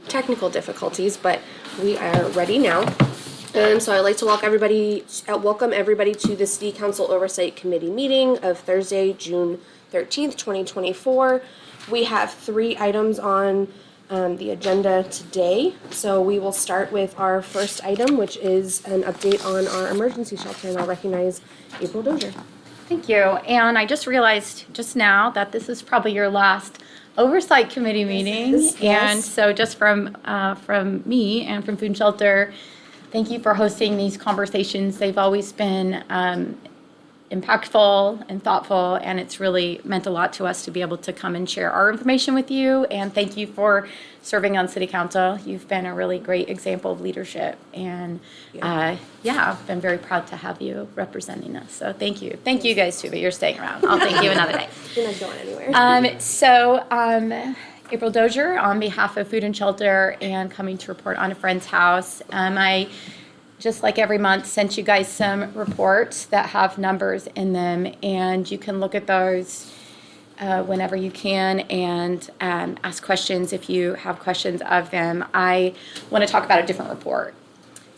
Technical difficulties, but we are ready now. So I'd like to welcome everybody to the City Council Oversight Committee meeting of Thursday, June 13th, 2024. We have 3 items on the agenda today. So we will start with our first item, which is an update on our emergency shelter, and I'll recognize April Dozier. Thank you. And I just realized just now that this is probably your last Oversight Committee meeting. Yes. And so just from me and from Food and Shelter, thank you for hosting these conversations. They've always been impactful and thoughtful, and it's really meant a lot to us to be able to come and share our information with you. And thank you for serving on City Council. You've been a really great example of leadership, and I've been very proud to have you representing us. So thank you. Thank you guys too, but you're staying around. I'll thank you another day. You're not going anywhere. April Dozier on behalf of Food and Shelter and coming to report on a friend's house. I just like every month, sent you guys some reports that have numbers in them, and you can look at those whenever you can and ask questions if you have questions of them. I want to talk about a different report.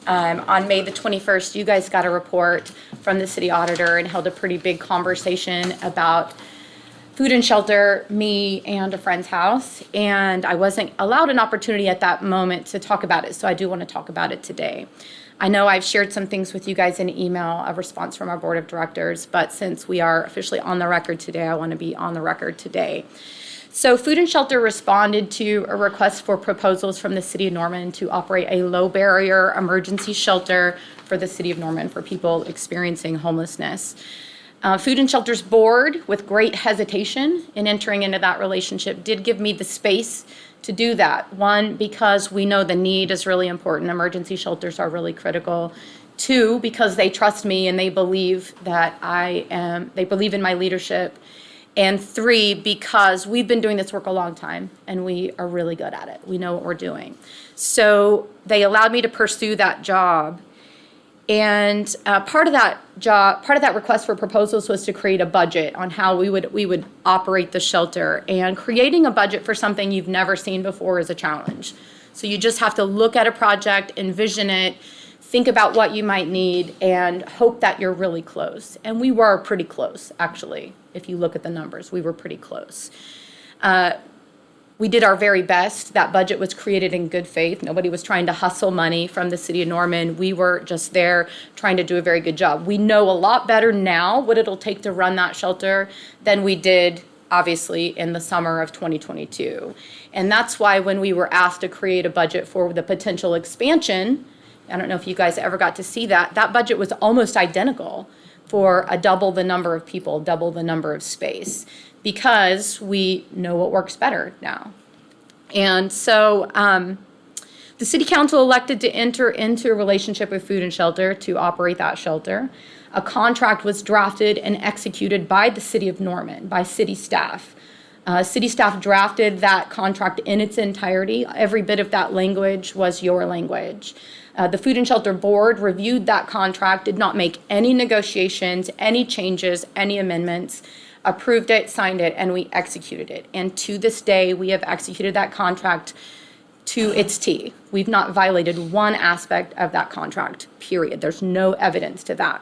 On May the 21st, you guys got a report from the city auditor and held a pretty big conversation about Food and Shelter, me, and a friend's house, and I wasn't allowed an opportunity at that moment to talk about it, so I do want to talk about it today. I know I've shared some things with you guys in email, a response from our board of directors, but since we are officially on the record today, I want to be on the record today. So Food and Shelter responded to a request for proposals from the City of Norman to operate a low-barrier emergency shelter for the City of Norman for people experiencing homelessness. Food and Shelter's board, with great hesitation in entering into that relationship, did give me the space to do that. 1, because we know the need is really important. Emergency shelters are really critical. 2, because they trust me and they believe that they believe in my leadership. And 3, because we've been doing this work a long time and we are really good at it. We know what we're doing. So they allowed me to pursue that job. And part of that request for proposals was to create a budget on how we would operate the shelter. And creating a budget for something you've never seen before is a challenge. So you just have to look at a project, envision it, think about what you might need, and hope that you're really close. And we were pretty close, actually. If you look at the numbers, we were pretty close. We did our very best. That budget was created in good faith. Nobody was trying to hustle money from the City of Norman. We were just there trying to do a very good job. We know a lot better now what it'll take to run that shelter than we did, obviously, in the summer of 2022. And that's why when we were asked to create a budget for the potential expansion, I don't know if you guys ever got to see that, that budget was almost identical for double the number of people, double the number of space, because we know what works better now. And so the City Council elected to enter into a relationship with Food and Shelter to operate that shelter. A contract was drafted and executed by the City of Norman, by city staff. City staff drafted that contract in its entirety. Every bit of that language was your language. The Food and Shelter Board reviewed that contract, did not make any negotiations, any changes, any amendments, approved it, signed it, and we executed it. And to this day, we have executed that contract to its T. We've not violated one aspect of that contract, period. There's no evidence to that.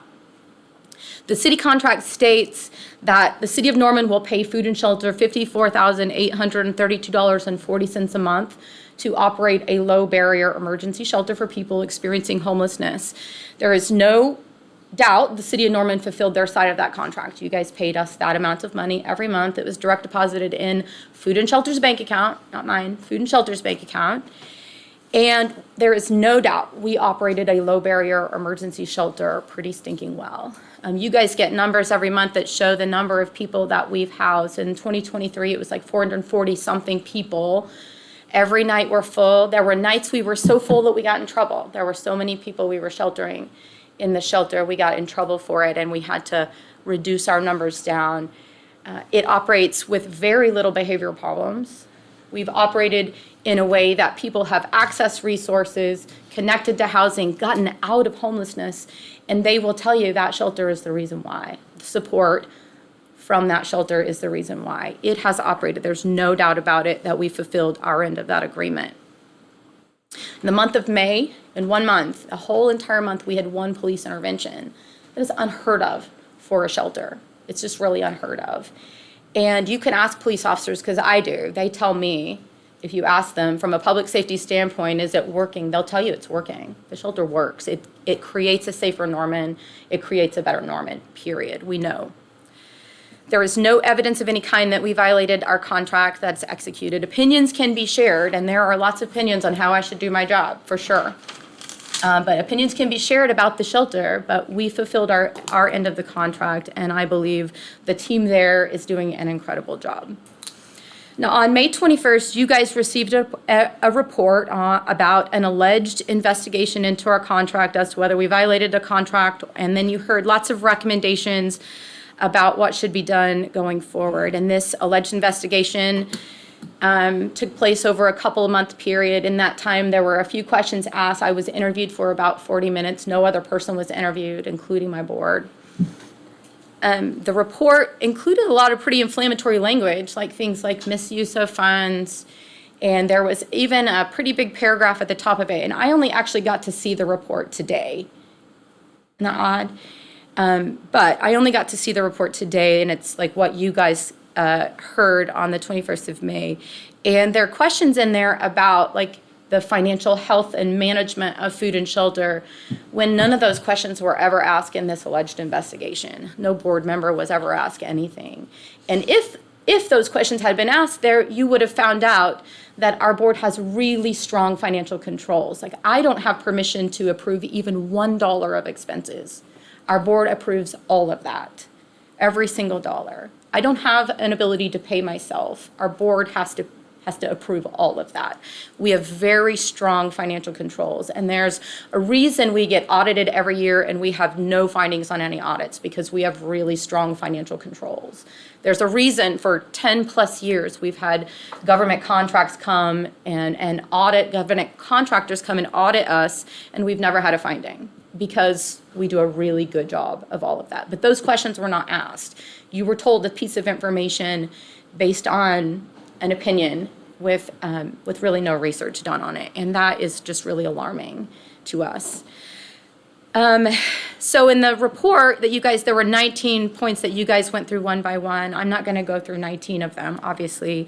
The city contract states that the City of Norman will pay Food and Shelter $54,832.40 a month to operate a low-barrier emergency shelter for people experiencing homelessness. There is no doubt the City of Norman fulfilled their side of that contract. You guys paid us that amount of money every month. It was direct deposited in Food and Shelter's bank account, not mine, Food and Shelter's bank account. And there is no doubt we operated a low-barrier emergency shelter pretty stinking well. You guys get numbers every month that show the number of people that we've housed. In 2023, it was like 440-something people. Every night we're full. There were nights we were so full that we got in trouble. There were so many people we were sheltering in the shelter, we got in trouble for it, and we had to reduce our numbers down. It operates with very little behavioral problems. We've operated in a way that people have accessed resources, connected to housing, gotten out of homelessness, and they will tell you that shelter is the reason why. The support from that shelter is the reason why. It has operated. There's no doubt about it that we fulfilled our end of that agreement. In the month of May, in 1 month, a whole entire month, we had 1 police intervention. That is unheard of for a shelter. It's just really unheard of. And you can ask police officers, because I do. They tell me, if you ask them from a public safety standpoint, is it working? They'll tell you it's working. The shelter works. It creates a safer Norman. It creates a better Norman, period. We know. There is no evidence of any kind that we violated our contract that's executed. Opinions can be shared, and there are lots of opinions on how I should do my job, for sure. But opinions can be shared about the shelter, but we fulfilled our end of the contract, and I believe the team there is doing an incredible job. Now, on May 21st, you guys received a report about an alleged investigation into our contract as to whether we violated a contract, and then you heard lots of recommendations about what should be done going forward. And this alleged investigation took place over a couple of month period. In that time, there were a few questions asked. I was interviewed for about 40 minutes. No other person was interviewed, including my board. The report included a lot of pretty inflammatory language, like things like misuse of funds, and there was even a pretty big paragraph at the top of it. And I only actually got to see the report today. Isn't that odd? But I only got to see the report today, and it's like what you guys heard on the 21st of May. And there are questions in there about like the financial health and management of food and shelter, when none of those questions were ever asked in this alleged investigation. No board member was ever asked anything. And if those questions had been asked there, you would have found out that our board has really strong financial controls. Like, I don't have permission to approve even $1 of expenses. Our board approves all of that, every single dollar. I don't have an ability to pay myself. Our board has to approve all of that. We have very strong financial controls, and there's a reason we get audited every year and we have no findings on any audits, because we have really strong financial controls. There's a reason for 10 plus years we've had government contracts come and audit, government contractors come and audit us, and we've never had a finding, because we do a really good job of all of that. But those questions were not asked. You were told a piece of information based on an opinion with really no research done on it, and that is just really alarming to us. So in the report that you guys, there were 19 points that you guys went through one by one. I'm not going to go through 19 of them, obviously.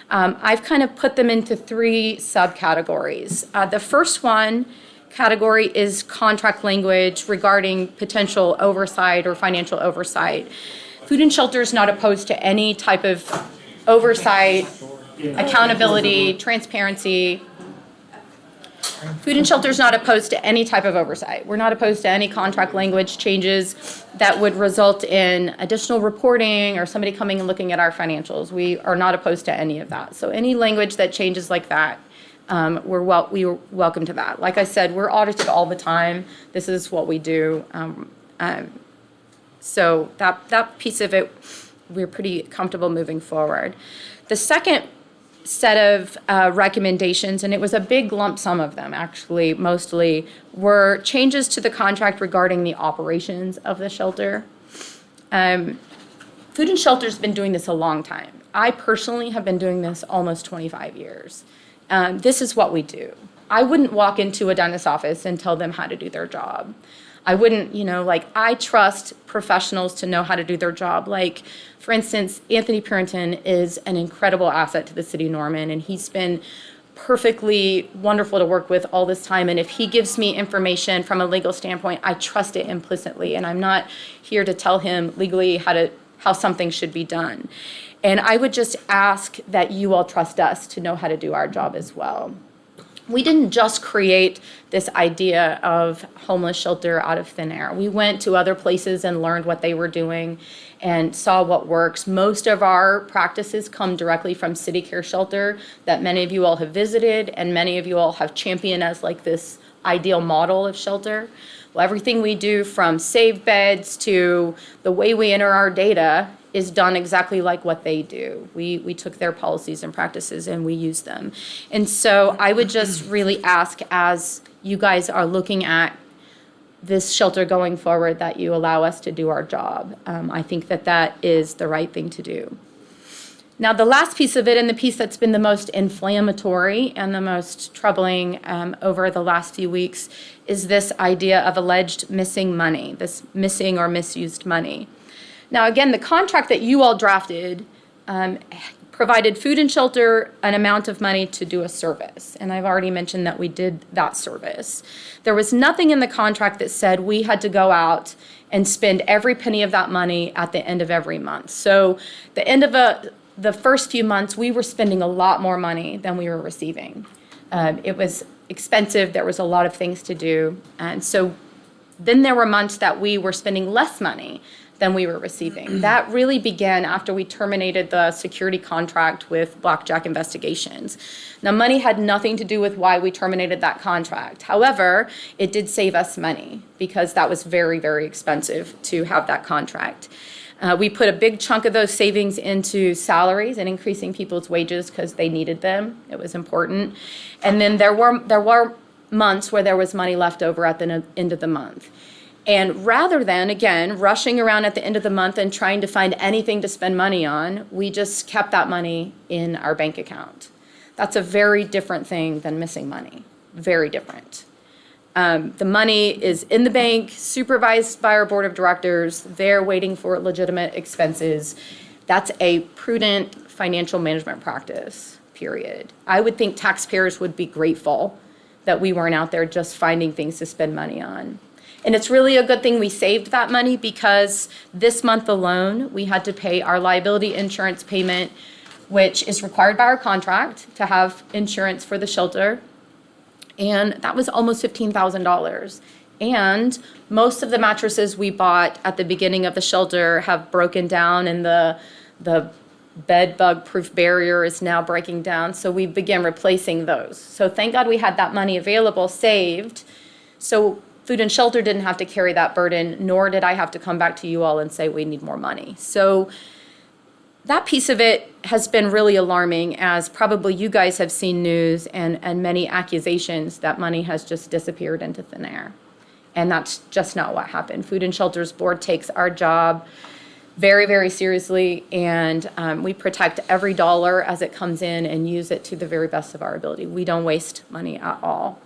I've kind of put them into 3 subcategories. The first one category is contract language regarding potential oversight or financial oversight. Food and Shelter is not opposed to any type of oversight, accountability, transparency. Food and Shelter is not opposed to any type of oversight. We're not opposed to any contract language changes that would result in additional reporting or somebody coming and looking at our financials. We are not opposed to any of that. So any language that changes like that, we're welcome to that. Like I said, we're audited all the time. This is what we do. So that piece of it, we're pretty comfortable moving forward. The second set of recommendations, and it was a big lump sum of them actually, mostly, were changes to the contract regarding the operations of the shelter. Food and Shelter's been doing this a long time. I personally have been doing this almost 25 years. This is what we do. I wouldn't walk into a dentist's office and tell them how to do their job. I wouldn't, I trust professionals to know how to do their job. Like, for instance, Anthony Purinton is an incredible asset to the city of Norman, and he's been perfectly wonderful to work with all this time. And if he gives me information from a legal standpoint, I trust it implicitly, and I'm not here to tell him legally how something should be done. And I would just ask that you all trust us to know how to do our job as well. We didn't just create this idea of homeless shelter out of thin air. We went to other places and learned what they were doing and saw what works. Most of our practices come directly from City Care Shelter that many of you all have visited, and many of you all have championed as like this ideal model of shelter. Well, everything we do, from save beds to the way we enter our data, is done exactly like what they do. We took their policies and practices and we use them. And so I would just really ask, as you guys are looking at this shelter going forward, that you allow us to do our job. I think that is the right thing to do. Now, the last piece of it, and the piece that's been the most inflammatory and the most troubling over the last few weeks, is this idea of alleged missing money, this missing or misused money. Now, again, the contract that you all drafted provided food and shelter an amount of money to do a service. And I've already mentioned that we did that service. There was nothing in the contract that said we had to go out and spend every penny of that money at the end of every month. So the end of the first few months, we were spending a lot more money than we were receiving. It was expensive. There was a lot of things to do. And so then there were months that we were spending less money than we were receiving. That really began after we terminated the security contract with Blackjack Investigations. Now, money had nothing to do with why we terminated that contract. However, it did save us money because that was very, very expensive to have that contract. We put a big chunk of those savings into salaries and increasing people's wages because they needed them. It was important. And then there were months where there was money left over at the end of the month. And rather than, again, rushing around at the end of the month and trying to find anything to spend money on, we just kept that money in our bank account. That's a very different thing than missing money. Very different. The money is in the bank, supervised by our board of directors. They're waiting for legitimate expenses. That's a prudent financial management practice, period. I would think taxpayers would be grateful that we weren't out there just finding things to spend money on. And it's really a good thing we saved that money because this month alone, we had to pay our liability insurance payment, which is required by our contract to have insurance for the shelter. And that was almost $15,000. And most of the mattresses we bought at the beginning of the shelter have broken down, and the bed bug proof barrier is now breaking down. So we began replacing those. So thank God we had that money available, saved. So Food and Shelter didn't have to carry that burden, nor did I have to come back to you all and say we need more money. So that piece of it has been really alarming, as probably you guys have seen news and many accusations that money has just disappeared into thin air. And that's just not what happened. Food and Shelter's board takes our job very, very seriously, and we protect every dollar as it comes in and use it to the very best of our ability. We don't waste money at all.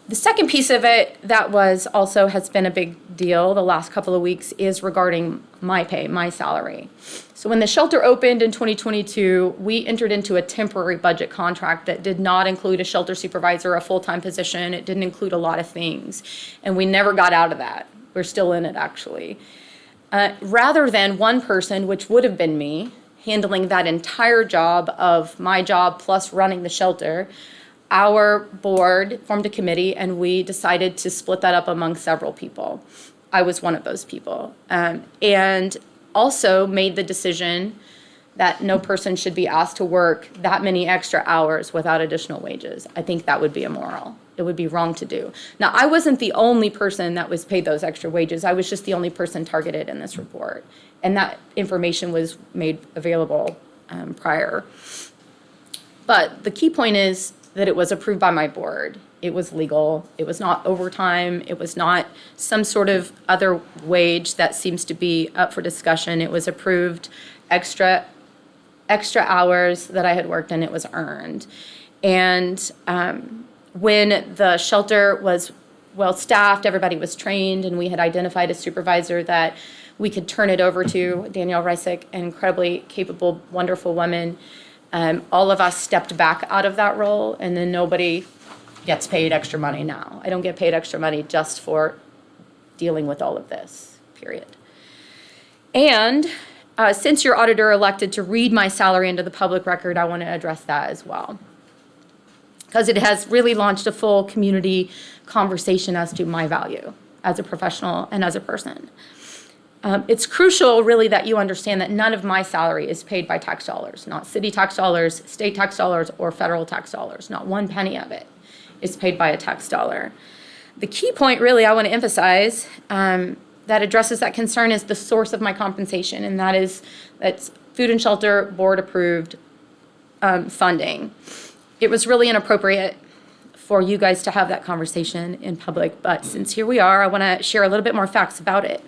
The second piece of it that has been a big deal the last couple of weeks is regarding my pay, my salary. So when the shelter opened in 2022, we entered into a temporary budget contract that did not include a shelter supervisor, a full-time position. It didn't include a lot of things. And we never got out of that. We're still in it, actually. Rather than one person, which would have been me, handling that entire job of my job plus running the shelter, our board formed a committee and we decided to split that up among several people. I was one of those people. And also made the decision that no person should be asked to work that many extra hours without additional wages. I think that would be immoral. It would be wrong to do. Now, I wasn't the only person that was paid those extra wages. I was just the only person targeted in this report. And that information was made available prior. But the key point is that it was approved by my board. It was legal. It was not overtime. It was not some sort of other wage that seems to be up for discussion. It was approved extra hours that I had worked, and it was earned. And when the shelter was well-staffed, everybody was trained, and we had identified a supervisor that we could turn it over to, Danielle Reisick, an incredibly capable, wonderful woman. All of us stepped back out of that role, and then nobody gets paid extra money now. I don't get paid extra money just for dealing with all of this, period. And since your auditor elected to read my salary into the public record, I want to address that as well, because it has really launched a full community conversation as to my value as a professional and as a person. It's crucial, really, that you understand that none of my salary is paid by tax dollars, not city tax dollars, state tax dollars, or federal tax dollars. Not one penny of it is paid by a tax dollar. The key point, really, I want to emphasize that addresses that concern is the source of my compensation, and that's Food and Shelter board-approved funding. It was really inappropriate for you guys to have that conversation in public, but since here we are, I want to share a little bit more facts about it.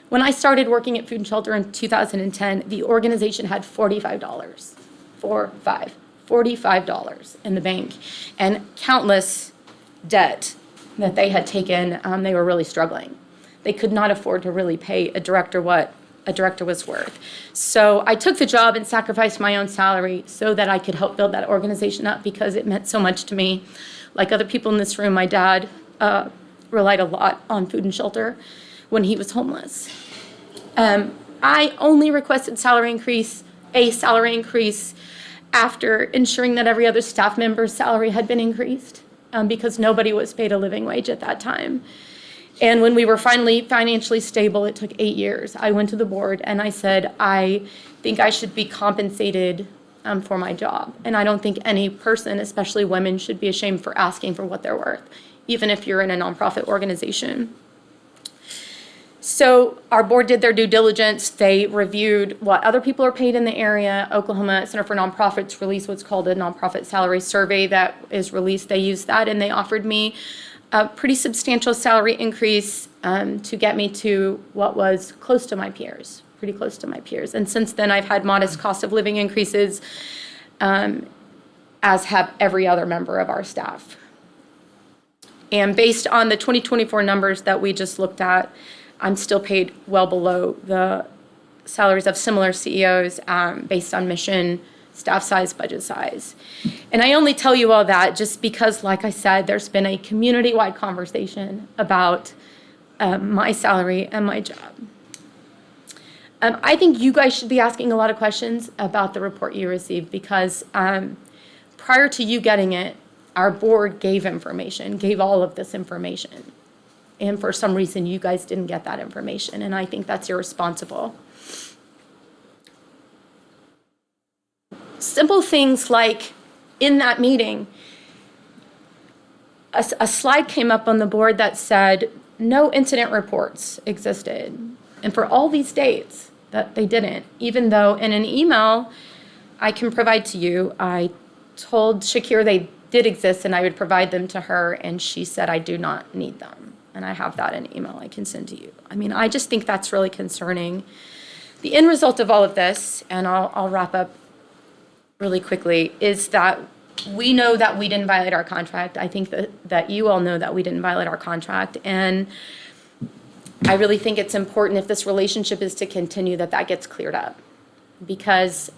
When I started working at Food and Shelter in 2010, the organization had $45, $45 in the bank, and countless debt that they had taken. They were really struggling. They could not afford to really pay a director what a director was worth. So I took the job and sacrificed my own salary so that I could help build that organization up because it meant so much to me. Like other people in this room, my dad relied a lot on Food and Shelter when he was homeless. I only requested a salary increase after ensuring that every other staff member's salary had been increased because nobody was paid a living wage at that time. And when we were finally financially stable, it took 8 years. I went to the board and I said, I think I should be compensated for my job. And I don't think any person, especially women, should be ashamed for asking for what they're worth, even if you're in a nonprofit organization. So our board did their due diligence. They reviewed what other people are paid in the area. Oklahoma Center for Nonprofits released what's called a nonprofit salary survey that is released. They used that and they offered me a pretty substantial salary increase to get me to what was close to my peers, pretty close to my peers. And since then, I've had modest cost of living increases, as have every other member of our staff. And based on the 2024 numbers that we just looked at, I'm still paid well below the salaries of similar CEOs based on mission, staff size, budget size. And I only tell you all that just because, like I said, there's been a community-wide conversation about my salary and my job. I think you guys should be asking a lot of questions about the report you received because prior to you getting it, our board gave all of this information. And for some reason, you guys didn't get that information, and I think that's irresponsible. Simple things like in that meeting, a slide came up on the board that said no incident reports existed. And for all these dates that they didn't, even though in an email I can provide to you, I told Shakir they did exist and I would provide them to her, and she said I do not need them. And I have that in an email I can send to you. I mean, I just think that's really concerning. The end result of all of this, and I'll wrap up really quickly, is that we know that we didn't violate our contract. I think that you all know that we didn't violate our contract. And I really think it's important if this relationship is to continue that gets cleared up. Because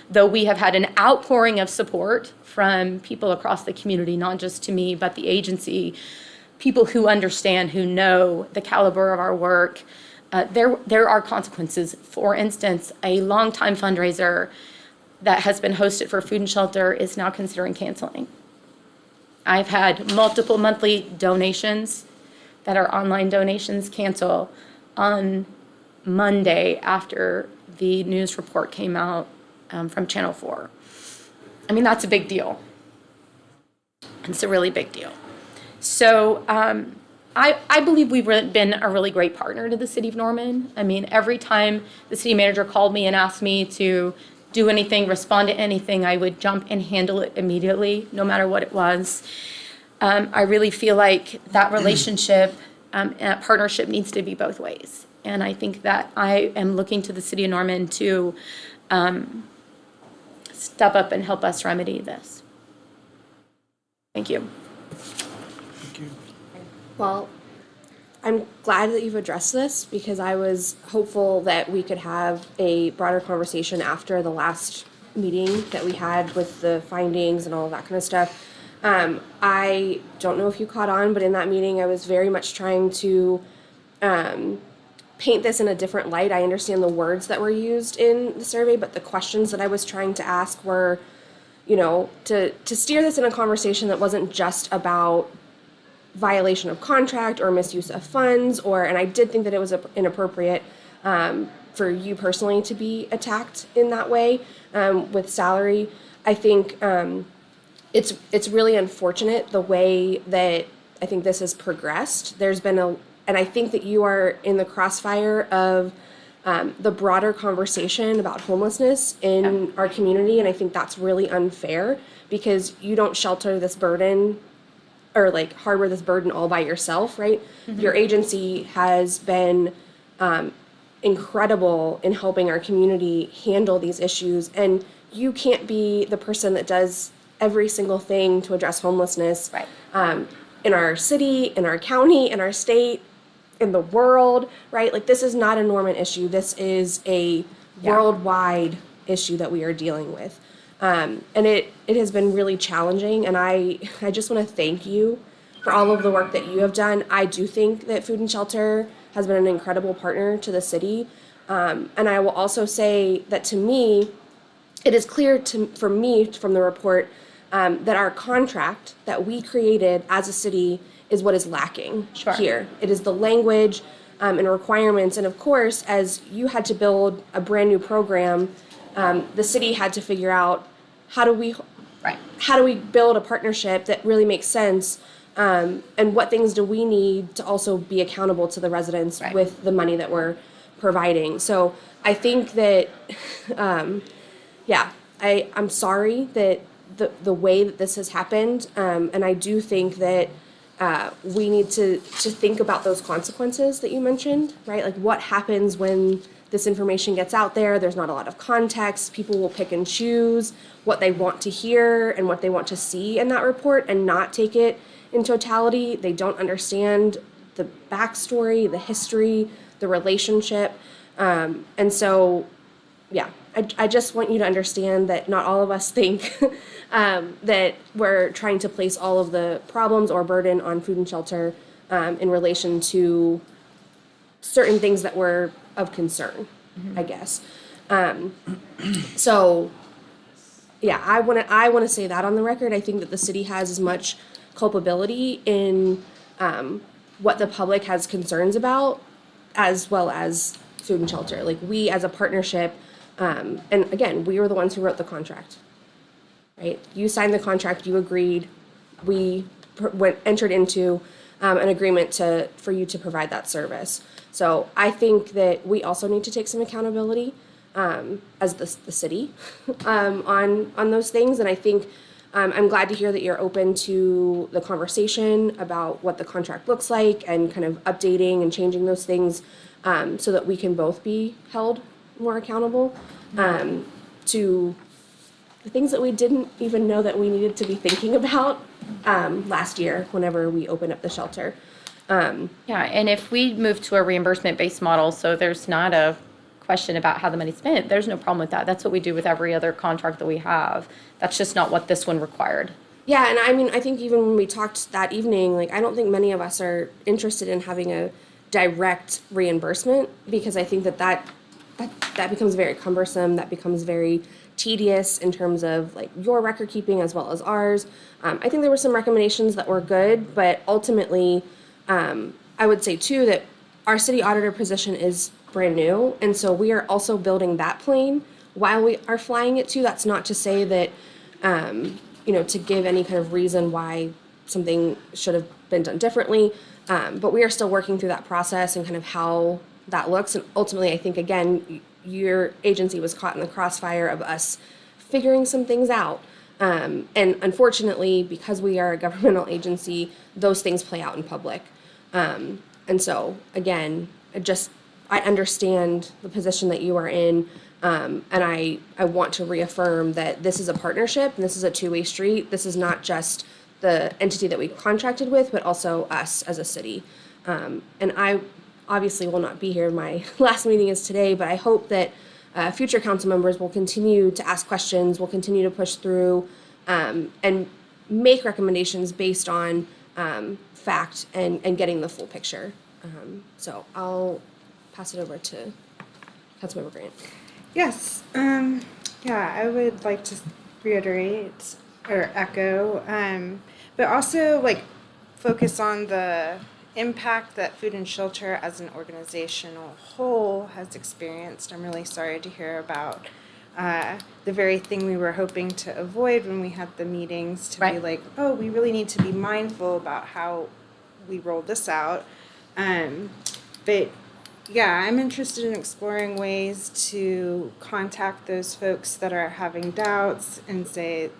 though we have had an outpouring of support from people across the community, not just to me, but the agency, people who understand, who know the caliber of our work, there are consequences. For instance, a longtime fundraiser that has been hosted for Food and Shelter is now considering canceling. I've had multiple monthly donations that are online donations cancel on Monday after the news report came out from Channel 4. I mean, that's a big deal. It's a really big deal. So I believe we've been a really great partner to the city of Norman. I mean, every time the city manager called me and asked me to do anything, respond to anything, I would jump and handle it immediately, no matter what it was. I really feel like that relationship and that partnership needs to be both ways. And I think that I am looking to the city of Norman to step up and help us remedy this. Thank you. Well, I'm glad that you've addressed this because I was hopeful that we could have a broader conversation after the last meeting that we had with the findings and all of that kind of stuff. I don't know if you caught on, but in that meeting I was very much trying to paint this in a different light. I understand the words that were used in the survey, but the questions that I was trying to ask were, to steer this in a conversation that wasn't just about violation of contract or misuse of funds, and I did think that it was inappropriate for you personally to be attacked in that way with salary. I think it's really unfortunate the way that I think this has progressed. There's been and I think that you are in the crossfire of the broader conversation about homelessness in our community, and I think that's really unfair because you don't shelter this burden or harbor this burden all by yourself, right? Mm-hmm. Your agency has been incredible in helping our community handle these issues. And you can't be the person that does every single thing to address homelessness in our city, in our county, in our state, in the world, right? Like, this is not a Norman issue. This is a worldwide issue that we are dealing with. And it has been really challenging. And I just want to thank you for all of the work that you have done. I do think that Food and Shelter has been an incredible partner to the city. And I will also say that, to me, it is clear for me from the report that our contract that we created as a city is what is lacking here. It is the language and requirements. And of course, as you had to build a brand new program, the city had to figure out how do we build a partnership that really makes sense, and what things do we need to also be accountable to the residents with the money that we're providing. So I think that, I'm sorry that the way that this has happened, and I do think that we need to think about those consequences that you mentioned, right? Like, what happens when this information gets out there? There's not a lot of context. People will pick and choose what they want to hear and what they want to see in that report and not take it in totality. They don't understand the backstory, the history, the relationship. And so, I just want you to understand that not all of us think that we're trying to place all of the problems or burden on Food and Shelter in relation to certain things that were of concern, I guess. So, I want to say that on the record. I think that the city has as much culpability in what the public has concerns about, as well as Food and Shelter. Like, we as a partnership, and again, we were the ones who wrote the contract, right? You signed the contract, you agreed, we entered into an agreement for you to provide that service. So I think that we also need to take some accountability as the city on those things. And I think I'm glad to hear that you're open to the conversation about what the contract looks like and kind of updating and changing those things so that we can both be held more accountable to the things that we didn't even know that we needed to be thinking about last year whenever we opened up the shelter. And if we move to a reimbursement-based model, so there's not a question about how the money's spent, there's no problem with that. That's what we do with every other contract that we have. That's just not what this one required. Yeah, and I mean, I think even when we talked that evening, like, I don't think many of us are interested in having a direct reimbursement, because I think that becomes very cumbersome. That becomes very tedious in terms of, like, your record keeping as well as ours. I think there were some recommendations that were good, but ultimately, I would say too that our city auditor position is brand new, and so we are also building that plane while we are flying it too. That's not to say that, to give any kind of reason why something should have been done differently, but we are still working through that process and kind of how that looks. And ultimately, I think, again, your agency was caught in the crossfire of us figuring some things out. And unfortunately, because we are a governmental agency, those things play out in public. And so, again, I understand the position that you are in, and I want to reaffirm that this is a partnership and this is a two-way street. This is not just the entity that we contracted with, but also us as a city. And I obviously will not be here. My last meeting is today, but I hope that future council members will continue to ask questions, will continue to push through, and make recommendations based on fact and getting the full picture. So I'll pass it over to Councilmember Grant. Yes. I would like to reiterate or echo, but also, like, focus on the impact that Food and Shelter as an organizational whole has experienced. I'm really sorry to hear about the very thing we were hoping to avoid when we had the meetings, to be like, oh, we really need to be mindful about how we roll this out. But yeah, I'm interested in exploring ways to contact those folks that are having doubts and say,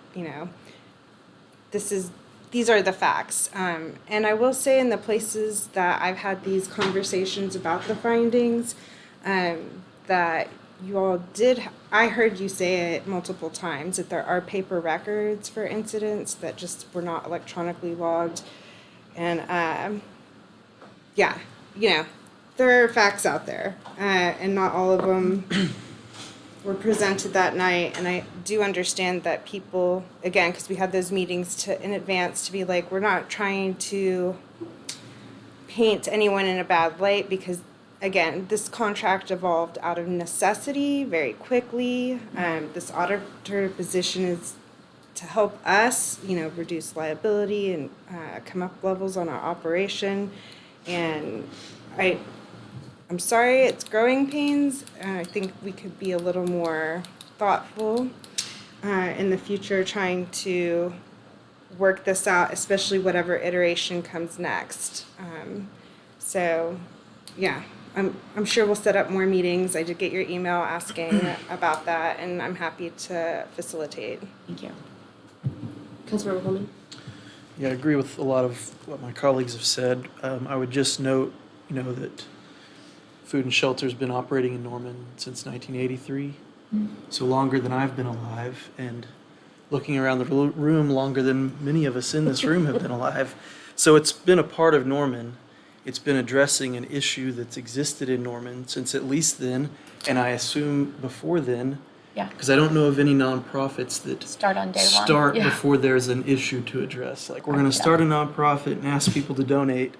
this is these are the facts. And I will say in the places that I've had these conversations about the findings, that you all did, I heard you say it multiple times, that there are paper records for incidents that just were not electronically logged. And yeah, there are facts out there, and not all of them were presented that night. And I do understand that people, again, because we had those meetings in advance to be like, we're not trying to paint anyone in a bad light, because again, this contract evolved out of necessity very quickly. This auditor position is to help us, reduce liability and come up levels on our operation. And I'm sorry it's growing pains. I think we could be a little more thoughtful in the future, trying to work this out, especially whatever iteration comes next. So, yeah, I'm sure we'll set up more meetings. I did get your email asking about that, and I'm happy to facilitate. Thank you. Councilmember Holman? Yeah, I agree with a lot of what my colleagues have said. I would just note, that Food and Shelter's been operating in Norman since 1983, so longer than I've been alive, and looking around the room longer than many of us in this room have been alive. So it's been a part of Norman. It's been addressing an issue that's existed in Norman since at least then, and I assume before then. Yeah. Because I don't know of any nonprofits that Start on day one. start Yeah. before there's an issue to address. Like, we're going to Yeah. start a nonprofit and ask people to donate,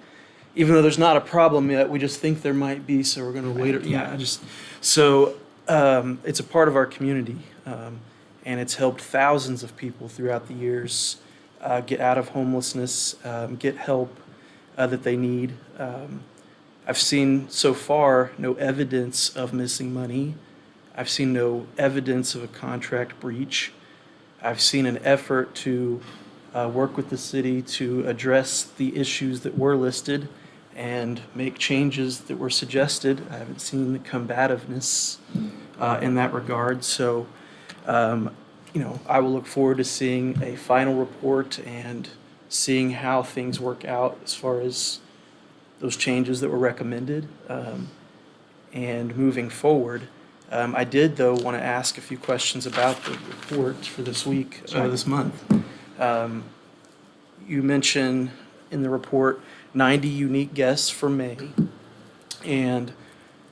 even though there's not a problem yet. We just think there might be, so we're going to wait. It's a part of our community, and it's helped thousands of people throughout the years get out of homelessness, get help that they need. I've seen so far no evidence of missing money. I've seen no evidence of a contract breach. I've seen an effort to work with the city to address the issues that were listed and make changes that were suggested. I haven't seen the combativeness in that regard. So, I will look forward to seeing a final report and seeing how things work out as far as those changes that were recommended, and moving forward. I did, though, want to ask a few questions about the report for this week, this month. You mentioned in the report 90 unique guests for May, and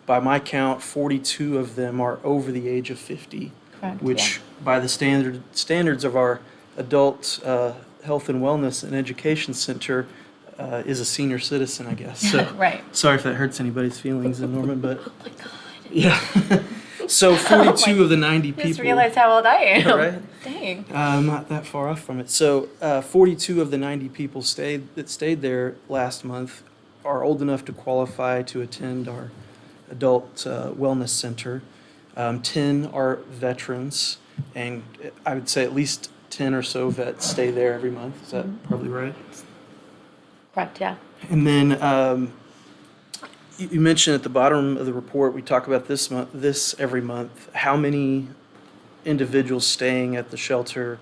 by my count, 42 of them are over the age of 50, Correct, which by the standards of our adult health and wellness and education center is a senior citizen, I guess. So, Right. Sorry if that hurts anybody's feelings in Norman, but Oh my God. yeah. So 42 of the 90 people. Just realized how old I am. Right? Dang. I'm not that far off from it. So 42 of the 90 people that stayed there last month are old enough to qualify to attend our adult wellness center. 10 are veterans, and I would say at least 10 or so vets stay there every month. Is that probably right? Correct, yeah. And then you mentioned at the bottom of the report, we talk about this every month, how many individuals staying at the shelter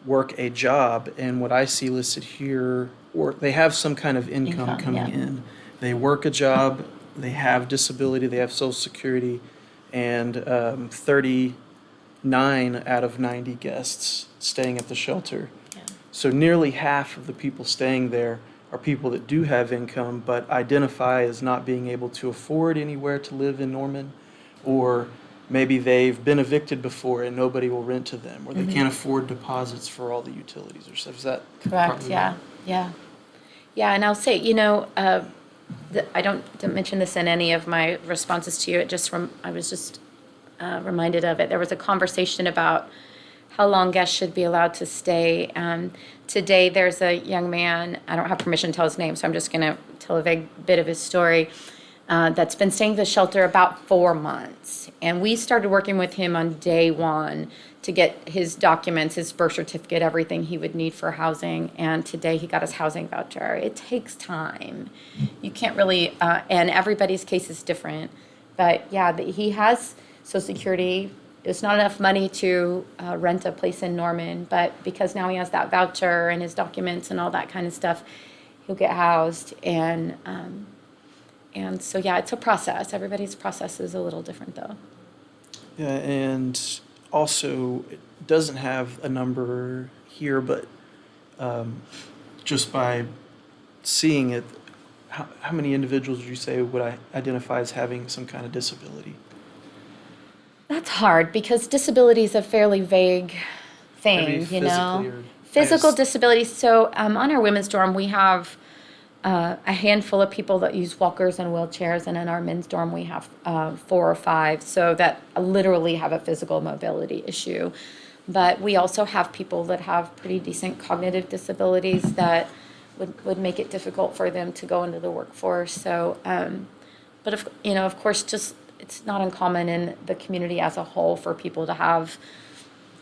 work a job. And what I see listed here, or they have some kind of income coming yeah. in. They work a job, they have disability, they have Social Security, and 39 out of 90 guests staying at the shelter. Yeah. So nearly half of the people staying there are people that do have income but identify as not being able to afford anywhere to live in Norman, or maybe they've been evicted before and nobody will rent to them, or they can't afford deposits for all the utilities or stuff. Is that Correct, probably yeah, right? yeah. Yeah, and I'll say, I didn't mention this in any of my responses to you. I was just reminded of it. There was a conversation about how long guests should be allowed to stay. Today, there's a young man, I don't have permission to tell his name, so I'm just going to tell a vague bit of his story, that's been staying at the shelter about 4 months. And we started working with him on day one to get his documents, his birth certificate, everything he would need for housing. And today he got his housing voucher. It takes time. You can't really, and everybody's case is different. But yeah, he has Social Security, it's not enough money to rent a place in Norman, but because now he has that voucher and his documents and all that kind of stuff, he'll get housed. And so, yeah, it's a process. Everybody's process is a little different, though. Yeah, and also it doesn't have a number here, but just by seeing it, how many individuals would you say would I identify as having some kind of disability? That's hard because disability is a fairly vague thing, Maybe you know. physically or- Physical I just- disabilities. So on our women's dorm, we have a handful of people that use walkers and wheelchairs, and in our men's dorm, we have 4 or 5. So that literally have a physical mobility issue. But we also have people that have pretty decent cognitive disabilities that would make it difficult for them to go into the workforce. So, but of course, just it's not uncommon in the community as a whole for people to have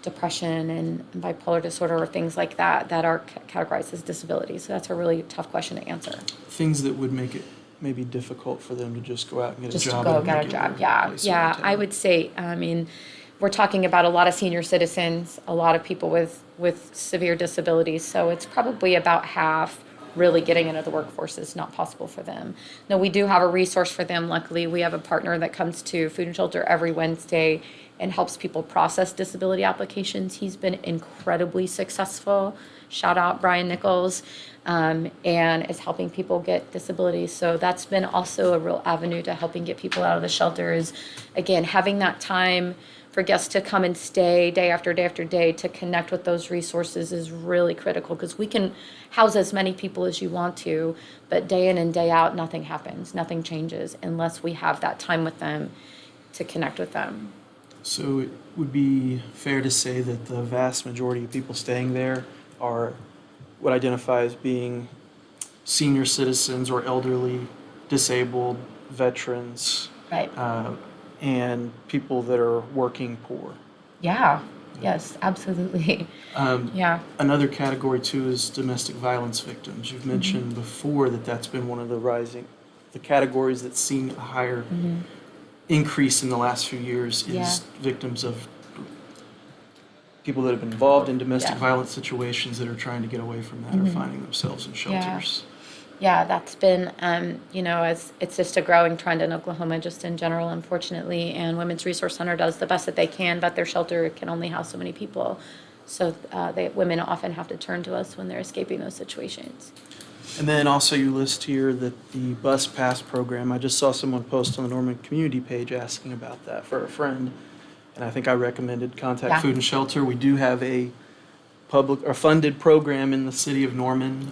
depression and bipolar disorder or things like that are categorized as disabilities. So that's a really tough question to answer. Things that would make it maybe difficult for them to just go out and get Just a to job. go and get a make it job. work Yeah, place yeah. around I town. would say, we're talking about a lot of senior citizens, a lot of people with severe disabilities. So it's probably about half really getting into the workforce is not possible for them. Now, we do have a resource for them. Luckily, we have a partner that comes to Food and Shelter every Wednesday and helps people process disability applications. He's been incredibly successful. Shout out Brian Nichols, and is helping people get disabilities. So that's been also a real avenue to helping get people out of the shelter is, again, having that time for guests to come and stay day after day after day to connect with those resources is really critical because we can house as many people as you want to, but day in and day out, nothing happens, nothing changes unless we have that time with them to connect with them. So it would be fair to say that the vast majority of people staying there are what identify as being senior citizens or elderly, disabled, veterans, Right. and people that are working poor. Yeah. Yes, absolutely. Yeah. Another category too is domestic violence victims. Mm-hmm. You've mentioned before that that's been one of the categories that's seen a higher increase in the last few years is Mm-hmm. Yeah. victims of people that have been involved in domestic Yeah. violence situations that are trying to get away from that or finding themselves in shelters. Yeah, that's been, as it's just a growing trend in Oklahoma, just in general, unfortunately. And Women's Resource Center does the best that they can, but their shelter can only house so many people. So women often have to turn to us when they're escaping those situations. And then also you list here that the bus pass program, I just saw someone post on the Norman community page asking about that for a friend. And I think I recommended contact Yeah. Food and Shelter. We do have a public or funded program in the city of Norman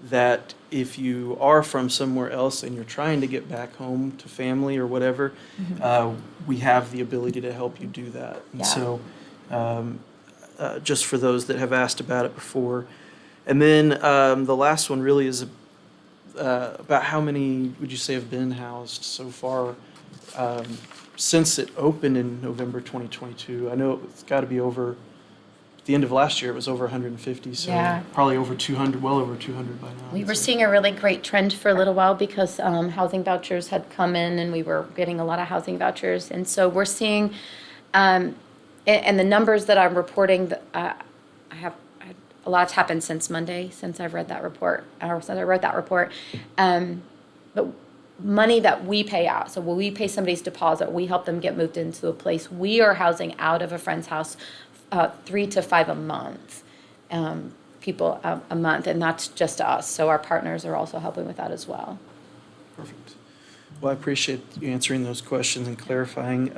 that if you are from somewhere else and you're trying to get back home to family or whatever, we have the ability to help you do that. And Yeah. so just for those that have asked about it before. And then the last one really is about how many would you say have been housed so far since it opened in November 2022? I know it's got to be over, at the end of last year, it was over 150, so Yeah. probably over 200, well over 200 by now. We I'd were say. seeing a really great trend for a little while because housing vouchers had come in and we were getting a lot of housing vouchers. And so we're seeing, and the numbers that I'm reporting, a lot's happened since Monday, since I've read that report, or since I wrote that report. But money that we pay out, so when we pay somebody's deposit, we help them get moved into a place. We are housing out of a friend's house 3 to 5 a month, people a month, and that's just us. So our partners are also helping with that as well. Perfect. Well, I appreciate you answering those questions and clarifying.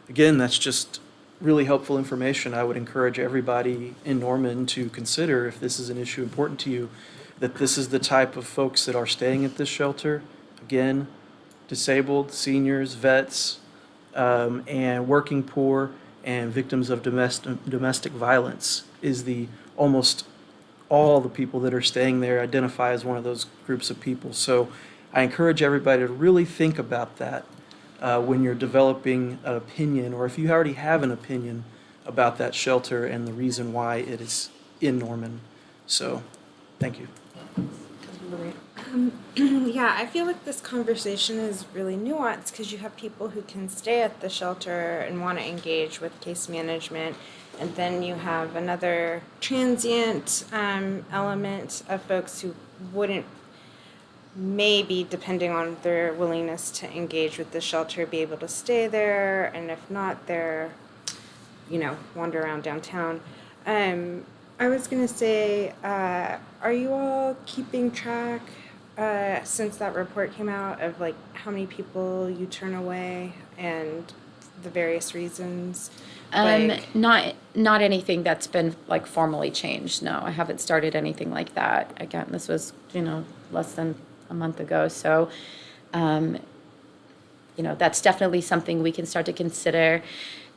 Again, that's just really helpful information. I would encourage everybody in Norman to consider, if this is an issue important to you, that this is the type of folks that are staying at this shelter. Again, disabled, seniors, vets, and working poor, and victims of domestic violence is almost all the people that are staying there identify as one of those groups of people. So I encourage everybody to really think about that when you're developing an opinion, or if you already have an opinion about that shelter and the reason why it is in Norman. So, thank you. Yeah, I feel like this conversation is really nuanced because you have people who can stay at the shelter and want to engage with case management, and then you have another transient element of folks who wouldn't, maybe depending on their willingness to engage with the shelter, be able to stay there, and if not, they're, wander around downtown. I was gonna say, are you all keeping track, since that report came out, of like how many people you turn away and the various reasons? Not anything that's been like formally changed. No, I haven't started anything like that. Again, this was, less than a month ago. So, that's definitely something we can start to consider,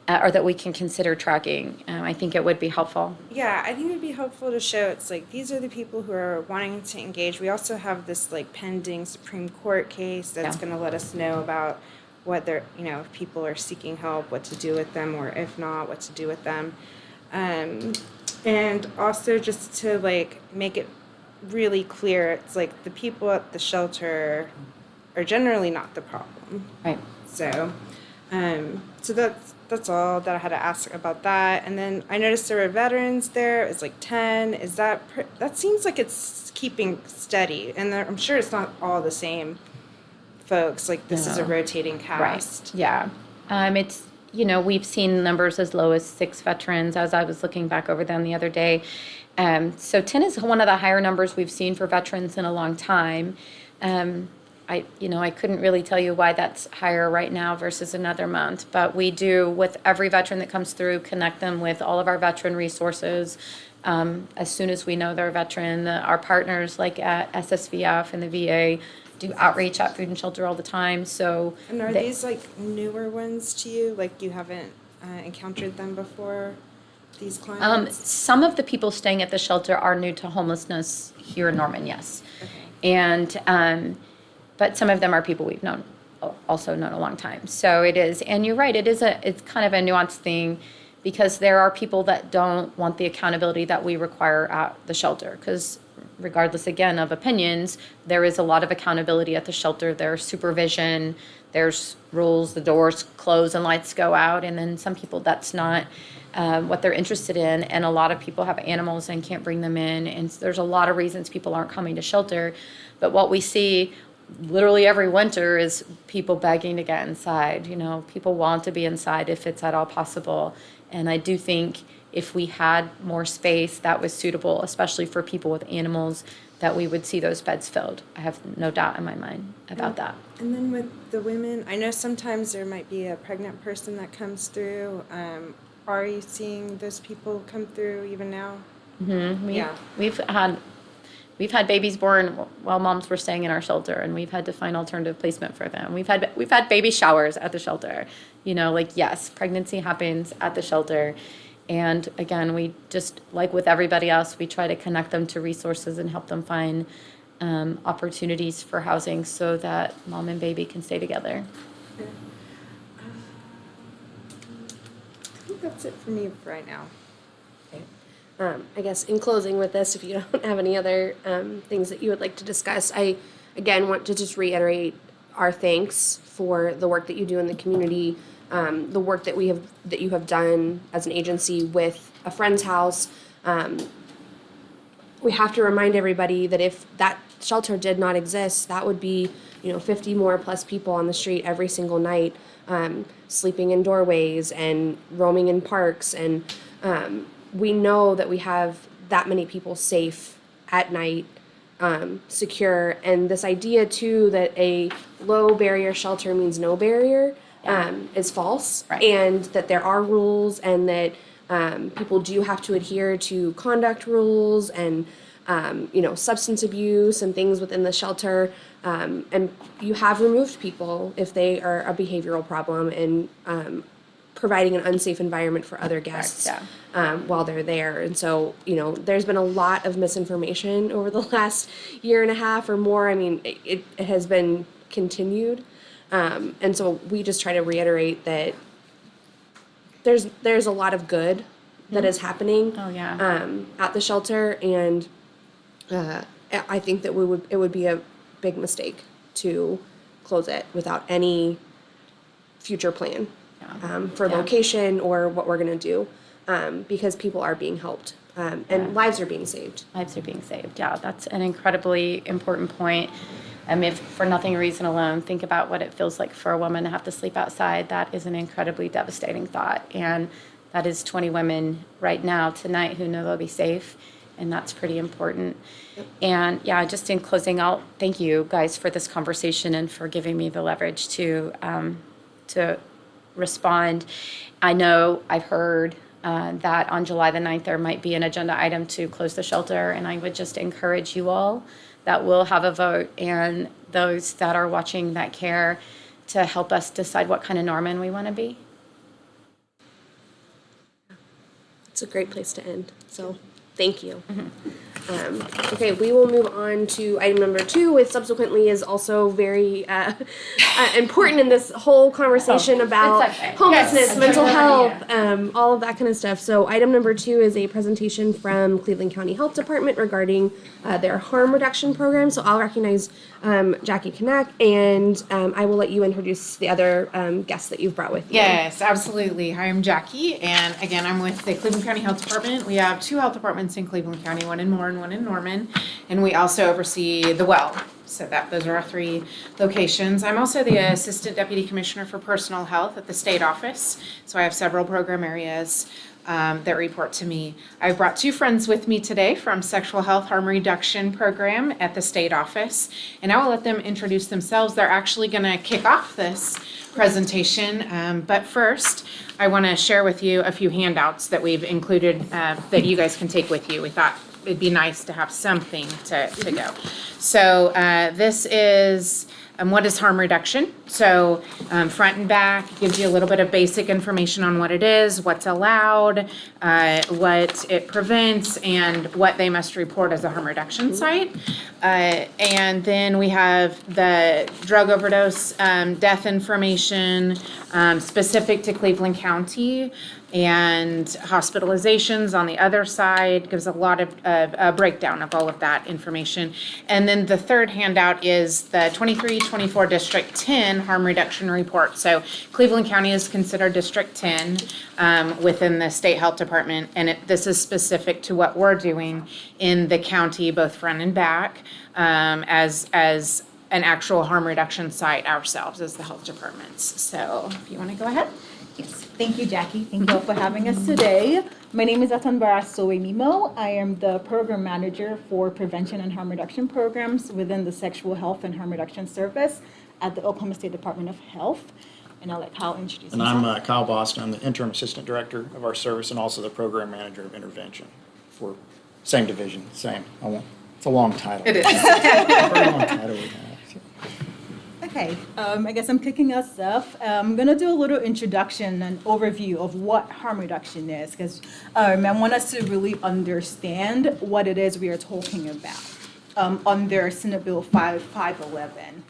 or that we can consider tracking. I think it would be helpful. Yeah, I think it'd be helpful to show it's like these are the people who are wanting to engage. We also have this like pending Supreme Court case that's Yeah. going to let us know about whether, if people are seeking help, what to do with them, or if not, what to do with them. And also just to like make it really clear, it's like the people at the shelter are generally not the problem. Right. So, so that's all that I had to ask about that. And then I noticed there were veterans there. It's like 10. Is that that seems like it's keeping steady, and I'm sure it's not all the same folks. Like this is a No. rotating cast. Right. Yeah. It's, we've seen numbers as low as 6 veterans as I was looking back over them the other day. So 10 is one of the higher numbers we've seen for veterans in a long time. I couldn't really tell you why that's higher right now versus another month, but we do, with every veteran that comes through, connect them with all of our veteran resources. As soon as we know they're a veteran, our partners like at SSVF and the VA do outreach at Food and Shelter all the time. So, And are these like newer ones to you? Like you haven't encountered them before? These clients? some of the people staying at the shelter are new to homelessness here in Norman, yes. Okay. And, but some of them are people we've also known a long time. So it is, and you're right, it's kind of a nuanced thing, because there are people that don't want the accountability that we require at the shelter. Because regardless, again, of opinions, there is a lot of accountability at the shelter. There's supervision, there's rules, the doors close and lights go out. And then some people, that's not what they're interested in. And a lot of people have animals and can't bring them in. And there's a lot of reasons people aren't coming to shelter. But what we see literally every winter is people begging to get inside. People want to be inside if it's at all possible. And I do think if we had more space that was suitable, especially for people with animals, that we would see those beds filled. I have no doubt in my mind about that. And then with the women, I know sometimes there might be a pregnant person that comes through. Are you seeing those people come through even now? Mm-hmm. Yeah. We've had babies born while moms were staying in our shelter, and we've had to find alternative placement for them. We've had baby showers at the shelter. Yes, pregnancy happens at the shelter. And again, we just, like with everybody else, we try to connect them to resources and help them find opportunities for housing so that mom and baby can stay together. I think that's it for me right now. I guess in closing with this, if you don't have any other things that you would like to discuss, I again want to just reiterate our thanks for the work that you do in the community, the work that you have done as an agency with a friend's house. We have to remind everybody that if that shelter did not exist, that would be 50 more plus people on the street every single night, sleeping in doorways and roaming in parks, and we know that we have that many people safe at night, secure, and this idea too that a low barrier shelter means no barrier is false, Right. and that there are rules, and that people do have to adhere to conduct rules and substance abuse and things within the shelter, and you have removed people if they are a behavioral problem, and providing an unsafe environment for other guests while they're there. And so, there's been a lot of misinformation over the last year and a half or more. I mean, it has been continued. And so we just try to reiterate that there's a lot of good that is happening Oh, yeah. at the shelter. And I think that it would be a big mistake to close it without any future plan for location or what we're going to do, because people are being helped and lives are being saved. Lives are being saved. Yeah, that's an incredibly important point. If for nothing reason alone, think about what it feels like for a woman to have to sleep outside. That is an incredibly devastating thought. And that is 20 women right now, tonight, who know they'll be safe. And that's pretty important. Yep. And yeah, just in closing, I'll thank you guys for this conversation and for giving me the leverage to respond. I know I've heard that on July the 9th, there might be an agenda item to close the shelter. And I would just encourage you all that will have a vote, and those that are watching that care, to help us decide what kind of Norman we want to be. It's a great place to end. So thank you. Okay, we will move on to item number 2, which subsequently is also very important in this whole conversation about homelessness, Yes. mental health, all of that kind of stuff. So item number 2 is a presentation from Cleveland County Health Department regarding their harm reduction program. So I'll recognize Jackie Kanak, and I will let you introduce the other guests that you've brought with you. Yes, absolutely. Hi, I'm Jackie, and again, I'm with the Cleveland County Health Department. We have 2 health departments in Cleveland County, one in Moore and one in Norman, and we also oversee the well. So those are our 3 locations. I'm also the Assistant Deputy Commissioner for Personal Health at the state office, so I have several program areas that report to me. I've brought 2 friends with me today from Sexual Health Harm Reduction Program at the state office, and I will let them introduce themselves. They're actually going to kick off this presentation, but first, I want to share with you a few handouts that we've included that you guys can take with you. We thought it'd be nice to have something to go. So this is what is harm reduction. So front and back gives you a little bit of basic information on what it is, what's allowed, what it prevents, and what they must report as a harm reduction site. And then we have the drug overdose death information specific to Cleveland County, and hospitalizations on the other side. Gives a lot of a breakdown of all of that information. And then the third handout is the 23-24 District 10 Harm Reduction Report. So Cleveland County is considered District 10 within the State Health Department, and this is specific to what we're doing in the county, both front and back, as an actual harm reduction site ourselves as the health departments. So if you want to go ahead. Yes, thank you, Jackie. Thank you all for having us today. My name is Atanbara Sowe-Mimo. I am the Program Manager for Prevention and Harm Reduction Programs within the Sexual Health and Harm Reduction Service at the Oklahoma State Department of Health. And I'll let Kyle introduce And himself. I'm Kyle Boston. I'm the Interim Assistant Director of our service and also the Program Manager of Intervention for same division, same. It's a long title. It is. Very long title we have. Okay, I guess I'm kicking us off. I'm going to do a little introduction and overview of what harm reduction is, because I want us to really understand what it is we are talking about under Senate Bill 511.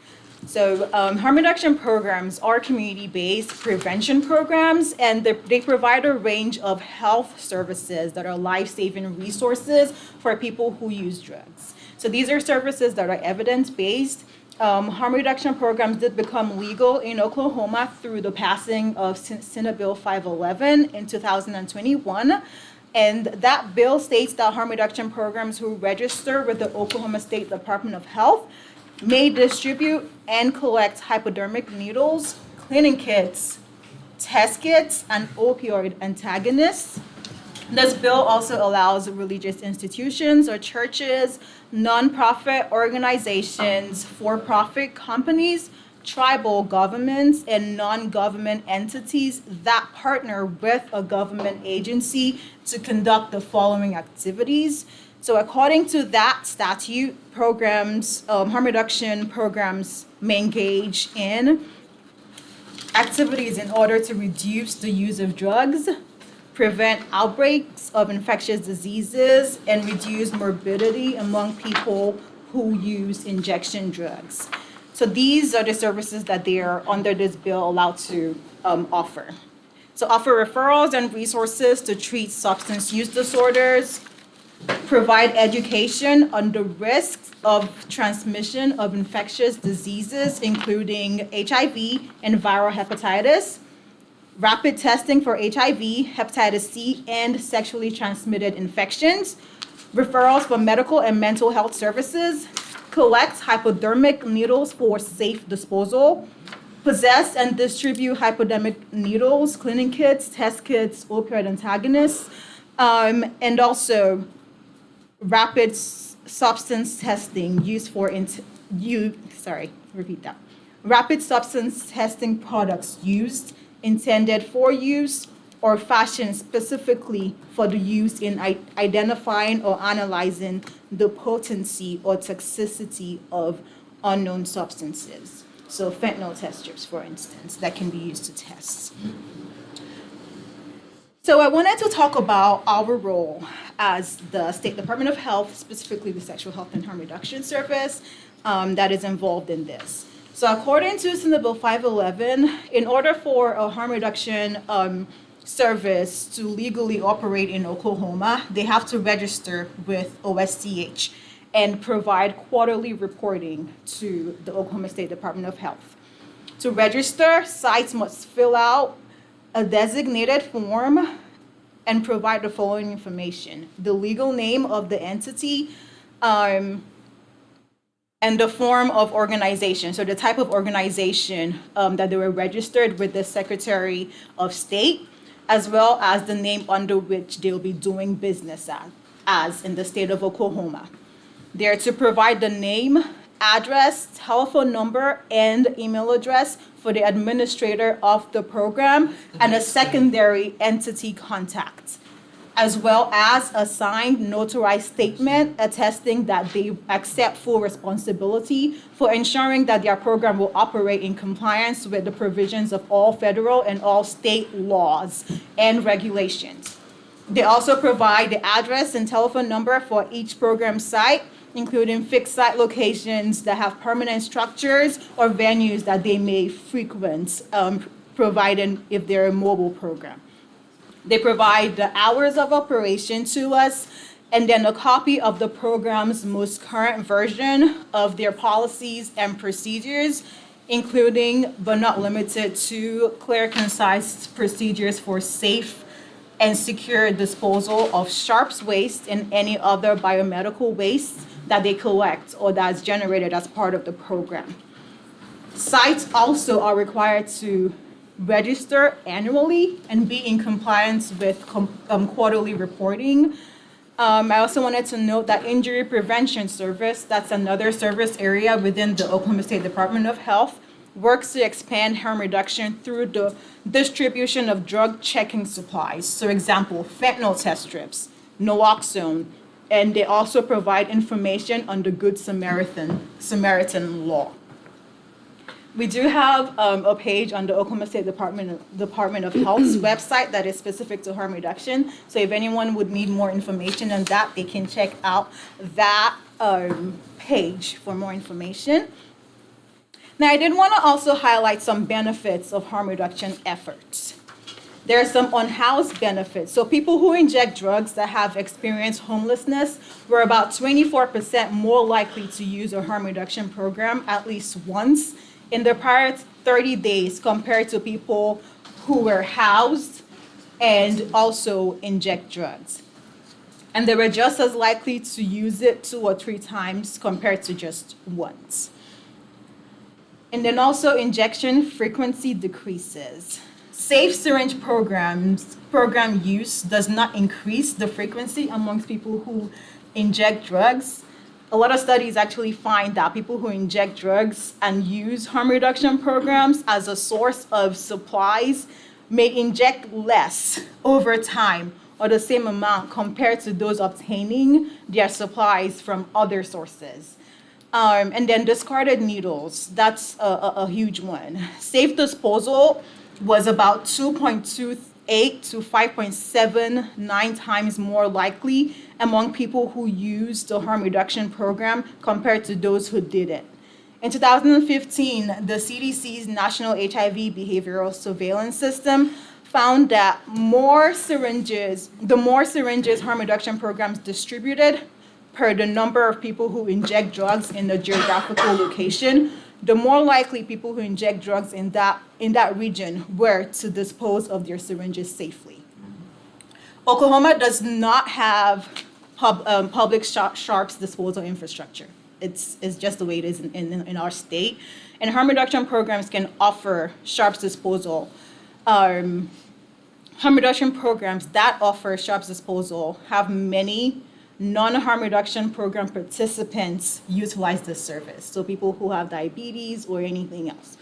So harm reduction programs are community-based prevention programs, and they provide a range of health services that are life-saving resources for people who use drugs. So these are services that are evidence-based. Harm reduction programs did become legal in Oklahoma through the passing of Senate Bill 511 in 2021. And that bill states that harm reduction programs who register with the Oklahoma State Department of Health may distribute and collect hypodermic needles, cleaning kits, test kits, and opioid antagonists. This bill also allows religious institutions or churches, nonprofit organizations, for-profit companies, tribal governments, and non-government entities that partner with a government agency to conduct the following activities. So according to that statute, harm reduction programs may engage in activities in order to reduce the use of drugs, prevent outbreaks of infectious diseases, and reduce morbidity among people who use injection drugs. So these are the services that they are under this bill allowed to offer. So offer referrals and resources to treat substance use disorders, provide education on the risks of transmission of infectious diseases, including HIV and viral hepatitis, rapid testing for HIV, hepatitis C, and sexually transmitted infections, referrals for medical and mental health services, collect hypodermic needles for safe disposal, possess and distribute hypodermic needles, cleaning kits, test kits, opioid antagonists, and also rapid substance testing used for rapid substance testing products used, intended for use, or fashioned specifically for the use in identifying or analyzing the potency or toxicity of unknown substances. So fentanyl test strips, for instance, that can be used to test. So I wanted to talk about our role as the State Department of Health, specifically the Sexual Health and Harm Reduction Service, that is involved in this. So according to Senate Bill 511, in order for a harm reduction service to legally operate in Oklahoma, they have to register with OSCH and provide quarterly reporting to the Oklahoma State Department of Health. To register, sites must fill out a designated form and provide the following information: the legal name of the entity, and the form of organization, so the type of organization that they were registered with the Secretary of State, as well as the name under which they'll be doing business as in the state of Oklahoma. They're to provide the name, address, telephone number, and email address for the administrator of the program and a secondary entity contact, as well as a signed notarized statement attesting that they accept full responsibility for ensuring that their program will operate in compliance with the provisions of all federal and all state laws and regulations. They also provide the address and telephone number for each program site, including fixed site locations that have permanent structures or venues that they may frequent, provided if they're a mobile program. They provide the hours of operation to us, and then a copy of the program's most current version of their policies and procedures, including but not limited to clear, concise procedures for safe and secure disposal of sharps waste and any other biomedical waste that they collect or that's generated as part of the program. Sites also are required to register annually and be in compliance with quarterly reporting. I also wanted to note that Injury Prevention Service, that's another service area within the Oklahoma State Department of Health, works to expand harm reduction through the distribution of drug checking supplies. So example, fentanyl test strips, naloxone, and they also provide information on the Good Samaritan law. We do have a page on the Oklahoma State Department of Health's website that is specific to harm reduction. So if anyone would need more information on that, they can check out that page for more information. Now, I did want to also highlight some benefits of harm reduction efforts. There are some unhoused benefits. So people who inject drugs that have experienced homelessness were about 24% more likely to use a harm reduction program at least once in the prior 30 days compared to people who were housed and also inject drugs. And they were just as likely to use it 2 or 3 times compared to just once. And then also injection frequency decreases. Safe syringe program use does not increase the frequency amongst people who inject drugs. A lot of studies actually find that people who inject drugs and use harm reduction programs as a source of supplies may inject less over time or the same amount compared to those obtaining their supplies from other sources. And then discarded needles, that's a huge one. Safe disposal was about 2.28 to 5.79 times more likely among people who used the harm reduction program compared to those who didn't. In 2015, the CDC's National HIV Behavioral Surveillance System found that the more syringes harm reduction programs distributed per the number of people who inject drugs in the geographical location, the more likely people who inject drugs in that region were to dispose of their syringes safely. Oklahoma does not have public sharps disposal infrastructure. It's just the way it is in our state. And harm reduction programs can offer sharps disposal. Harm reduction programs that offer sharps disposal have many non-harm reduction program participants utilize this service. So people who have diabetes or anything else.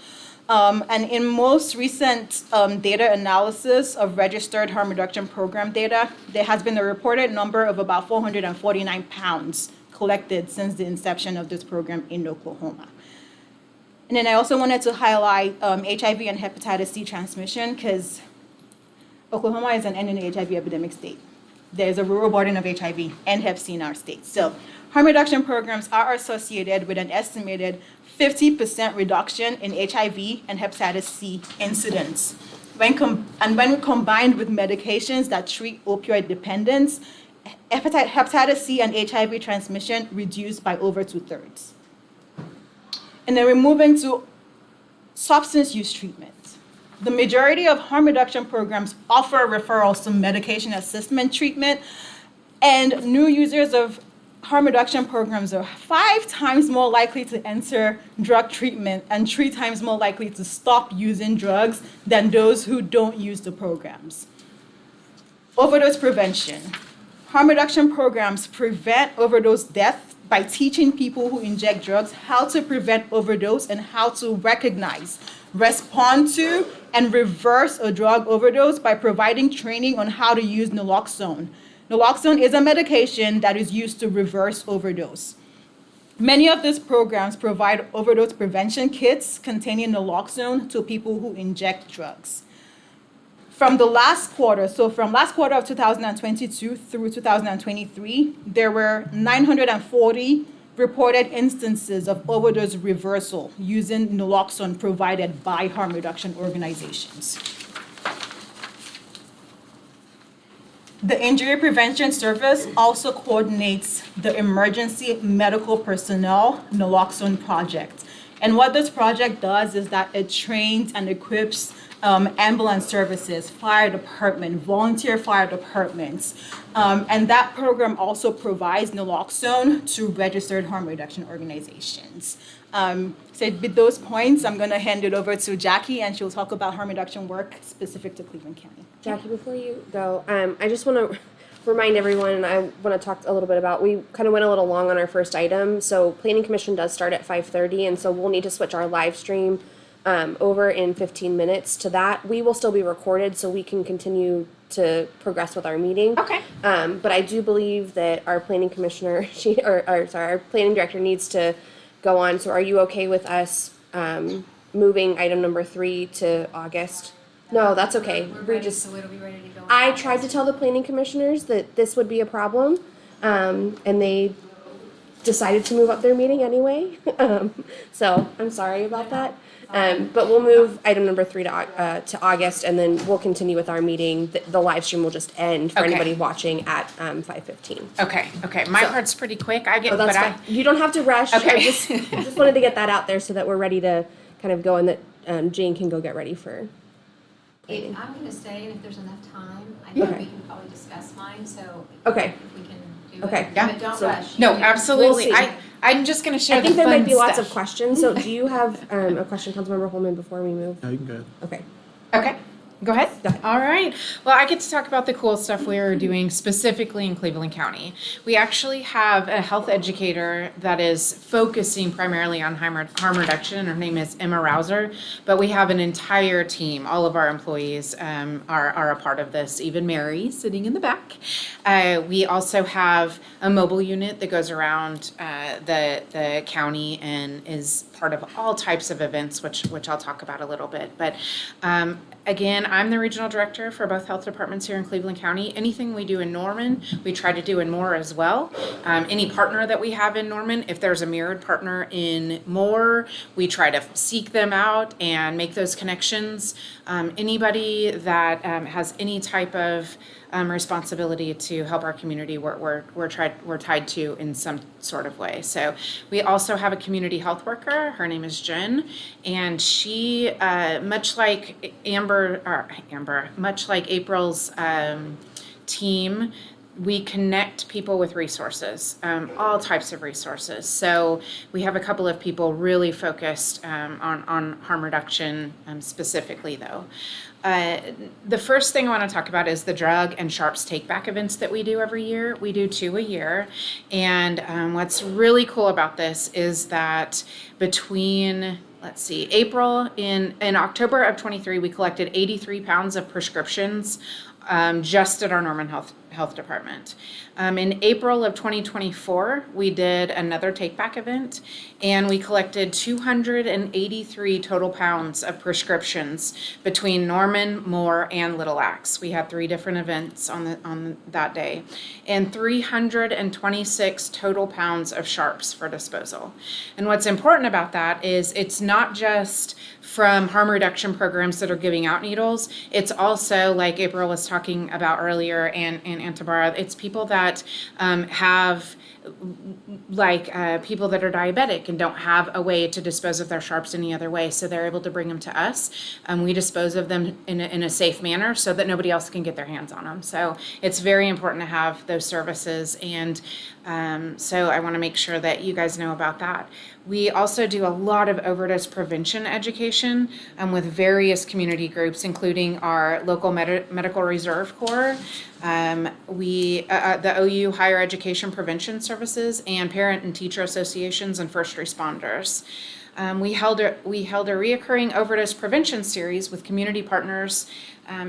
And in most recent data analysis of registered harm reduction program data, there has been a reported number of about 449 pounds collected since the inception of this program in Oklahoma. And then I also wanted to highlight HIV and hepatitis C transmission because Oklahoma is an ending HIV epidemic state. There's a rural burden of HIV and Hep C in our state. So harm reduction programs are associated with an estimated 50% reduction in HIV and hepatitis C incidence. When combined with medications that treat opioid dependence, hepatitis C and HIV transmission reduced by over 2/3. And then we're moving to substance use treatment. The majority of harm reduction programs offer referrals to medication assessment treatment, and new users of harm reduction programs are 5 times more likely to enter drug treatment and 3 times more likely to stop using drugs than those who don't use the programs. Overdose prevention. Harm reduction programs prevent overdose death by teaching people who inject drugs how to prevent overdose and how to recognize, respond to, and reverse a drug overdose by providing training on how to use naloxone. Naloxone is a medication that is used to reverse overdose. Many of these programs provide overdose prevention kits containing naloxone to people who inject drugs. From last quarter of 2022 through 2023, there were 940 reported instances of overdose reversal using naloxone provided by harm reduction organizations. The Injury Prevention Service also coordinates the Emergency Medical Personnel Naloxone Project. And what this project does is that it trains and equips ambulance services, fire department, volunteer fire departments. And that program also provides naloxone to registered harm reduction organizations. So with those points, I'm going to hand it over to Jackie, and she'll talk about harm reduction work specific to Cleveland County. Jackie, before you go, I just want to remind everyone, and I want to talk a little bit about, we kind of went a little long on our first item. So Planning Commission does start at 5:30, and so we'll need to switch our live stream over in 15 minutes to that. We will still be recorded, so we can continue to progress with our meeting. Okay. But I do believe that our planning commissioner, our planning director needs to go on. So are you okay with us moving item number 3 to August? No, that's okay. So it'll be ready to go. I tried to tell the planning commissioners that this would be a problem, and they decided to move up their meeting anyway. So I'm sorry about that. But we'll move item number 3 to August, and then we'll continue with our meeting. The live stream will just end for Okay. anybody watching at 5:15. Okay. My part's pretty quick. So that's fine. You don't have to rush. Okay. I just wanted to get that out there so that we're ready to kind of go, and that Jane can go get ready for. I'm gonna stay, and if there's enough time, I Okay. think we can probably discuss mine, so. Okay. If we can do it. Okay. Yeah. But don't So- rush. No, You can- absolutely. We'll see. I'm just going to share I think the there fun might be lots stuff. of questions. So do you have a question, Councilmember Holman, before we move? No, you can go. Okay. Okay, go ahead. Go ahead. All right. Well, I get to talk about the cool stuff we're doing specifically in Cleveland County. We actually have a health educator that is focusing primarily on harm reduction. Her name is Emma Rouser, but we have an entire team. All of our employees are a part of this, even Mary sitting in the back. We also have a mobile unit that goes around the county and is part of all types of events, which I'll talk about a little bit. But Again, I'm the regional director for both health departments here in Cleveland County. Anything we do in Norman, we try to do in Moore as well. Any partner that we have in Norman, if there's a mirrored partner in Moore, we try to seek them out and make those connections. Anybody that has any type of responsibility to help our community, we're tied to in some sort of way. So we also have a community health worker. Her name is Jen, and she, much like much like April's team, we connect people with resources, all types of resources. So we have a couple of people really focused on harm reduction specifically, though. The first thing I want to talk about is the drug and sharps take back events that we do every year. We do 2 a year. And what's really cool about this is that between, let's see, in October of 23, we collected 83 pounds of prescriptions just at our Norman Health Department. In April of 2024, we did another take-back event, and we collected 283 total pounds of prescriptions between Norman, Moore, and Little Axe. We had 3 different events on that day, and 326 total pounds of sharps for disposal. And what's important about that is it's not just from harm reduction programs that are giving out needles. It's also, like April was talking about earlier, and Antabara, it's people that have, people that are diabetic and don't have a way to dispose of their sharps any other way, so they're able to bring them to us. We dispose of them in a safe manner so that nobody else can get their hands on them. So it's very important to have those services, and so I want to make sure that you guys know about that. We also do a lot of overdose prevention education with various community groups, including our local medical reserve corps, the OU Higher Education Prevention Services, and parent and teacher associations and first responders. We held a reoccurring overdose prevention series with community partners.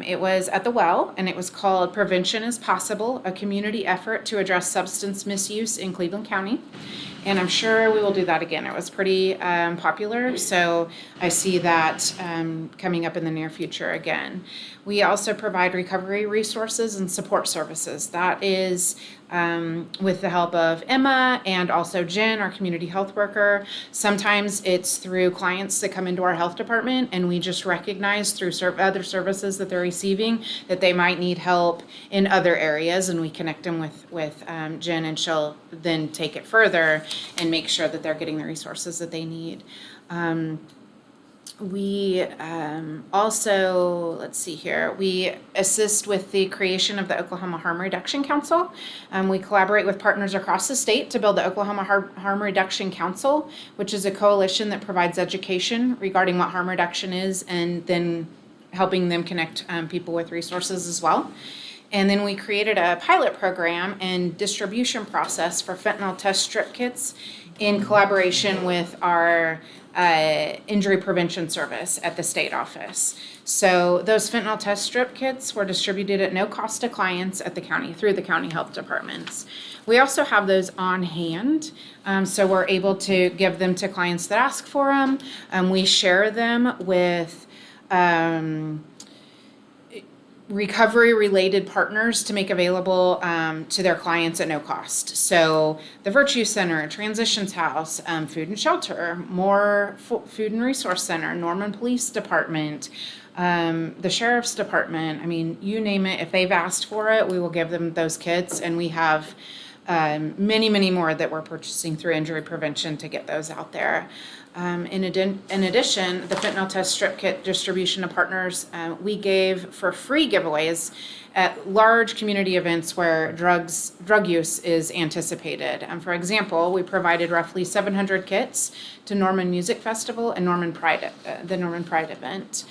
It was at the Well, and it was called Prevention is Possible, a community effort to address substance misuse in Cleveland County. And I'm sure we will do that again. It was pretty popular, so I see that coming up in the near future again. We also provide recovery resources and support services. That is with the help of Emma and also Jen, our community health worker. Sometimes it's through clients that come into our health department, and we just recognize through other services that they're receiving that they might need help in other areas, and we connect them with Jen, and she'll then take it further and make sure that they're getting the resources that they need. We also, let's see here, we assist with the creation of the Oklahoma Harm Reduction Council. We collaborate with partners across the state to build the Oklahoma Harm Reduction Council, which is a coalition that provides education regarding what harm reduction is, and then helping them connect people with resources as well. And then we created a pilot program and distribution process for fentanyl test strip kits in collaboration with our injury prevention service at the state office. So those fentanyl test strip kits were distributed at no cost to clients at the county through the county health departments. We also have those on hand, so we're able to give them to clients that ask for them. We share them with recovery-related partners to make available to their clients at no cost. So the Virtue Center, Transitions House, Food and Shelter, Moore Food and Resource Center, Norman Police Department, the Sheriff's Department. I mean, you name it. If they've asked for it, we will give them those kits, and we have many, many more that we're purchasing through injury prevention to get those out there. In addition, the fentanyl test strip kit distribution to partners, we gave for free giveaways at large community events where drug use is anticipated. For example, we provided roughly 700 kits to Norman Music Festival and the Norman Pride event.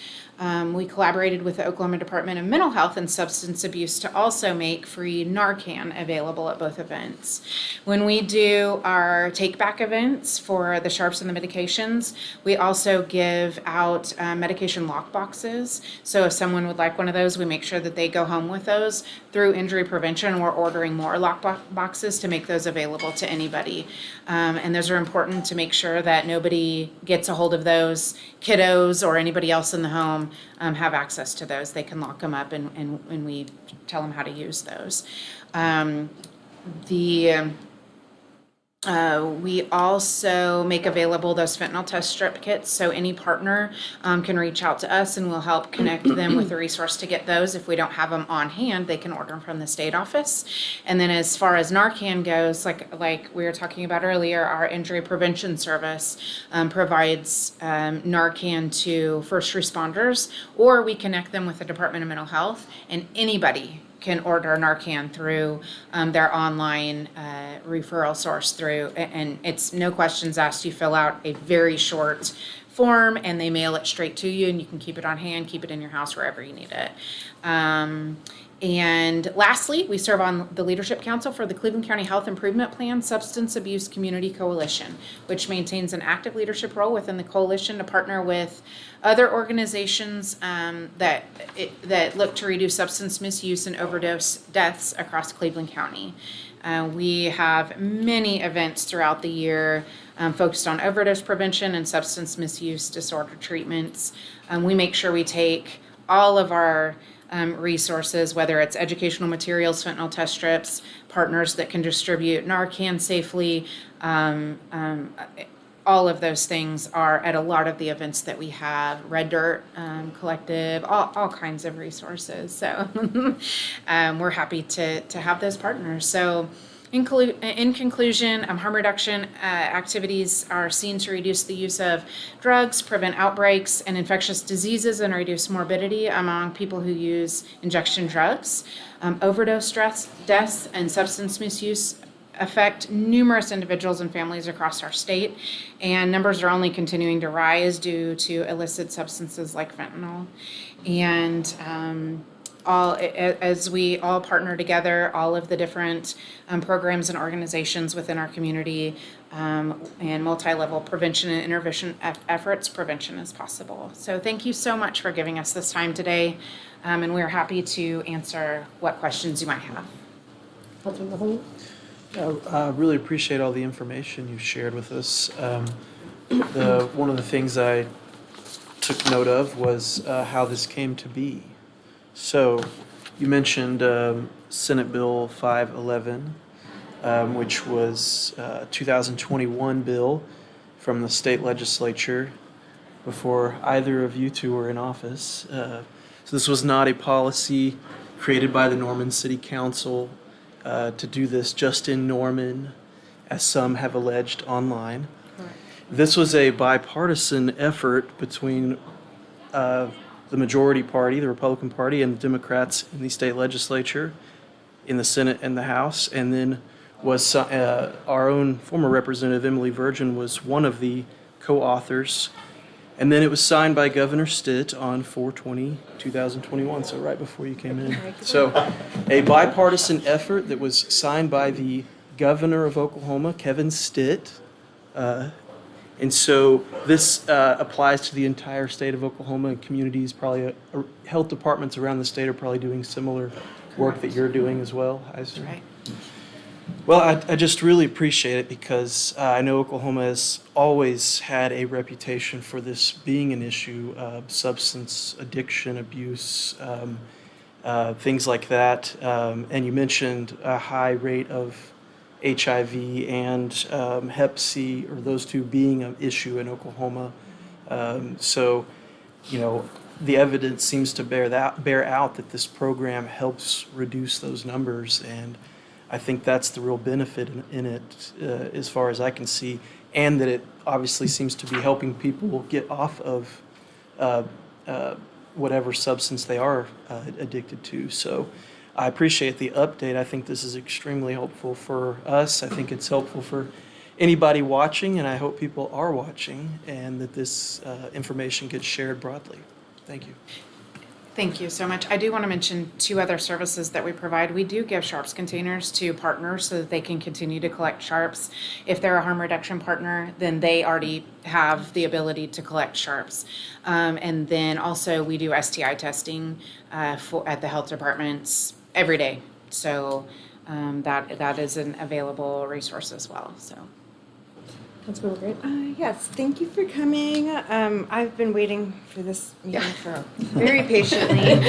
We collaborated with the Oklahoma Department of Mental Health and Substance Abuse to also make free Narcan available at both events. When we do our take-back events for the sharps and the medications, we also give out medication lock boxes. So if someone would like one of those, we make sure that they go home with those. Through injury prevention, we're ordering more lock boxes to make those available to anybody. And those are important to make sure that nobody gets a hold of those kiddos or anybody else in the home have access to those. They can lock them up and we tell them how to use those. We also make available those fentanyl test strip kits, so any partner can reach out to us and we'll help connect them with a resource to get those. If we don't have them on hand, they can order them from the state office. And then as far as Narcan goes, like we were talking about earlier, our injury prevention service provides Narcan to first responders, or we connect them with the Department of Mental Health, and anybody can order Narcan through their online referral source and it's no questions asked. You fill out a very short form and they mail it straight to you, and you can keep it on hand, keep it in your house, wherever you need it. And lastly, we serve on the Leadership Council for the Cleveland County Health Improvement Plan Substance Abuse Community Coalition, which maintains an active leadership role within the coalition to partner with other organizations that look to reduce substance misuse and overdose deaths across Cleveland County. We have many events throughout the year focused on overdose prevention and substance misuse disorder treatments. We make sure we take all of our resources, whether it's educational materials, fentanyl test strips, partners that can distribute Narcan safely, all of those things are at a lot of the events that we have, Red Dirt Collective, all kinds of resources. So we're happy to have those partners. So in conclusion, harm reduction activities are seen to reduce the use of drugs, prevent outbreaks and infectious diseases, and reduce morbidity among people who use injection drugs. Overdose deaths and substance misuse affect numerous individuals and families across our state, and numbers are only continuing to rise due to illicit substances like fentanyl. And as we all partner together, all of the different programs and organizations within our community and multi-level prevention and intervention efforts, prevention is possible. So thank you so much for giving us this time today, and we're happy to answer what questions you might have. I really appreciate all the information you've shared with us. One of the things I took note of was how this came to be. So you mentioned Senate Bill 511, which was a 2021 bill from the state legislature before either of you two were in office. So this was not a policy created by the Norman City Council to do this just in Norman, as some have alleged online. Correct. This was a bipartisan effort between the majority party, the Republican Party, and the Democrats in the state legislature, in the Senate and the House, and then was our own former representative Emily Virgin was one of the co-authors, and then it was signed by Governor Stitt on 4/20/2021, so right before you came in. So a bipartisan effort that was signed by the governor of Oklahoma, Kevin Stitt, and so this applies to the entire state of Oklahoma, and communities, probably health departments around the state are probably doing similar work that you're doing as well, I assume. Right. Well, I just really appreciate it because I know Oklahoma has always had a reputation for this being an issue, substance addiction, abuse, things like that. And you mentioned a high rate of HIV and Hep C, or those two being an issue in Oklahoma. So, you know, the evidence seems to bear out that this program helps reduce those numbers, and I think that's the real benefit in it, as far as I can see, and that it obviously seems to be helping people get off of whatever substance they are addicted to. So I appreciate the update. I think this is extremely helpful for us. I think it's helpful for anybody watching, and I hope people are watching, and that this information gets shared broadly. Thank you. Thank you so much. I do want to mention two other services that we provide. We do give sharps containers to partners so that they can continue to collect sharps. If they're a harm reduction partner, then they already have the ability to collect sharps. And then also we do STI testing at the health departments every day. So that is an available resource as well. So Councilmember Grant? Yes, thank you for coming. I've been waiting for this meeting for very patiently.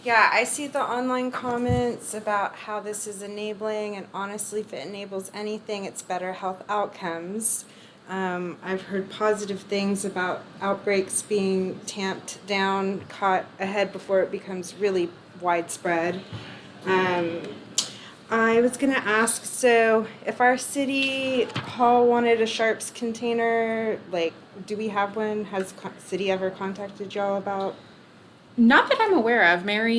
Yeah, I see the online comments about how this is enabling, and honestly, if it enables anything, it's better health outcomes. I've heard positive things about outbreaks being tamped down, caught ahead before it becomes really widespread. I was gonna ask, so if our city hall wanted a Sharps container, like, do we have one? Has city ever contacted y'all about? Not that I'm aware of. Mary,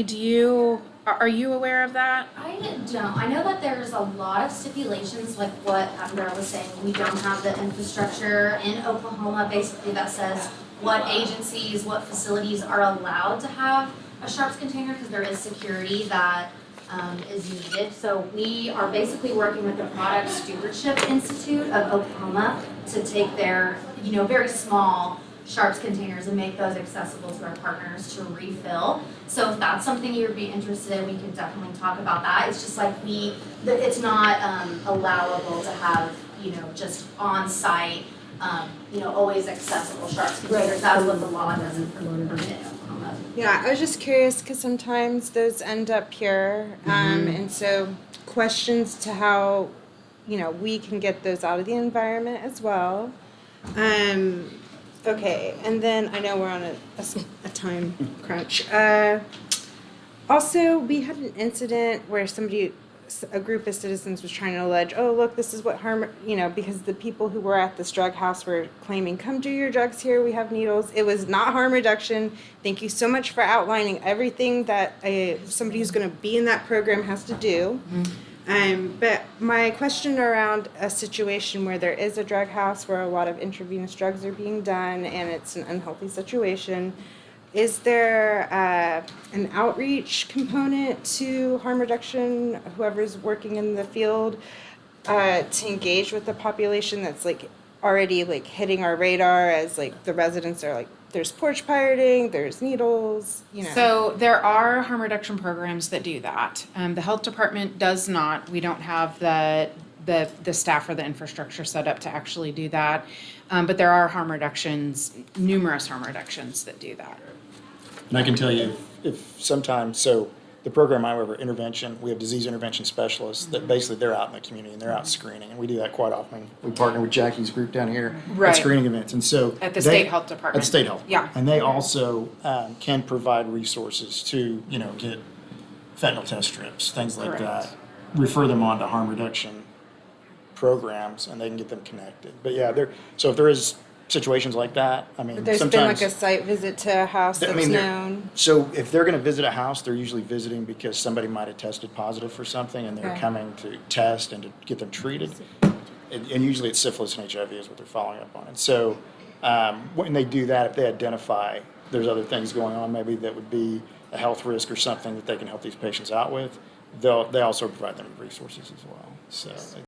are you aware of that? I don't. I know that there's a lot of stipulations, like what Abner was saying. We don't have the infrastructure in Oklahoma, basically, that says what agencies, what facilities are allowed to have a Sharps container, because there is security that is needed. So we are basically working with the Product Stewardship Institute of Oklahoma to take their, very small Sharps containers and make those accessible to our partners to refill. So if that's something you would be interested in, we can definitely talk about that. It's just like it's not allowable to have, just on-site, always accessible Sharps containers. That's what the law doesn't permit in Oklahoma. Yeah, I was just curious because sometimes those end up here, and so questions to how, we can get those out of the environment as well. Okay, and then I know we're on a time crunch. Also, we had an incident where a group of citizens was trying to allege, oh, look, this is what harm, because the people who were at this drug house were claiming, come do your drugs here, we have needles. It was not harm reduction. Thank you so much for outlining everything that somebody who's going to be in that program has to do. But my question around a situation where there is a drug house where a lot of intravenous drugs are being done and it's an unhealthy situation, is there an outreach component to harm reduction, whoever's working in the field, to engage with the population that's already hitting our radar as the residents are there's porch pirating, there's needles, So there are harm reduction programs that do that. The health department does not. We don't have the staff or the infrastructure set up to actually do that. But there are numerous harm reductions that do that. And I can tell you, if sometimes, so the program I work, intervention, we have disease intervention specialists that basically they're out in the community and they're out screening, and we do that quite often. We partner with Jackie's group down here Right. at screening events, and so At the state health department. At the state health, Yeah. and they also can provide resources to get fentanyl test strips, things like Correct. that. Refer them on to harm reduction programs, and they can get them connected. But yeah, so if there is situations like that, I mean, there's sometimes been a site visit to a house I that's mean, known. so if they're going to visit a house, they're usually visiting because somebody might have tested positive for something, and they're Okay. coming to test and to get them treated. And usually it's syphilis and HIV is what they're following up on. And so when they do that, if they identify there's other things going on, maybe that would be a health risk or something that they can help these patients out with, they also provide them with resources as well. So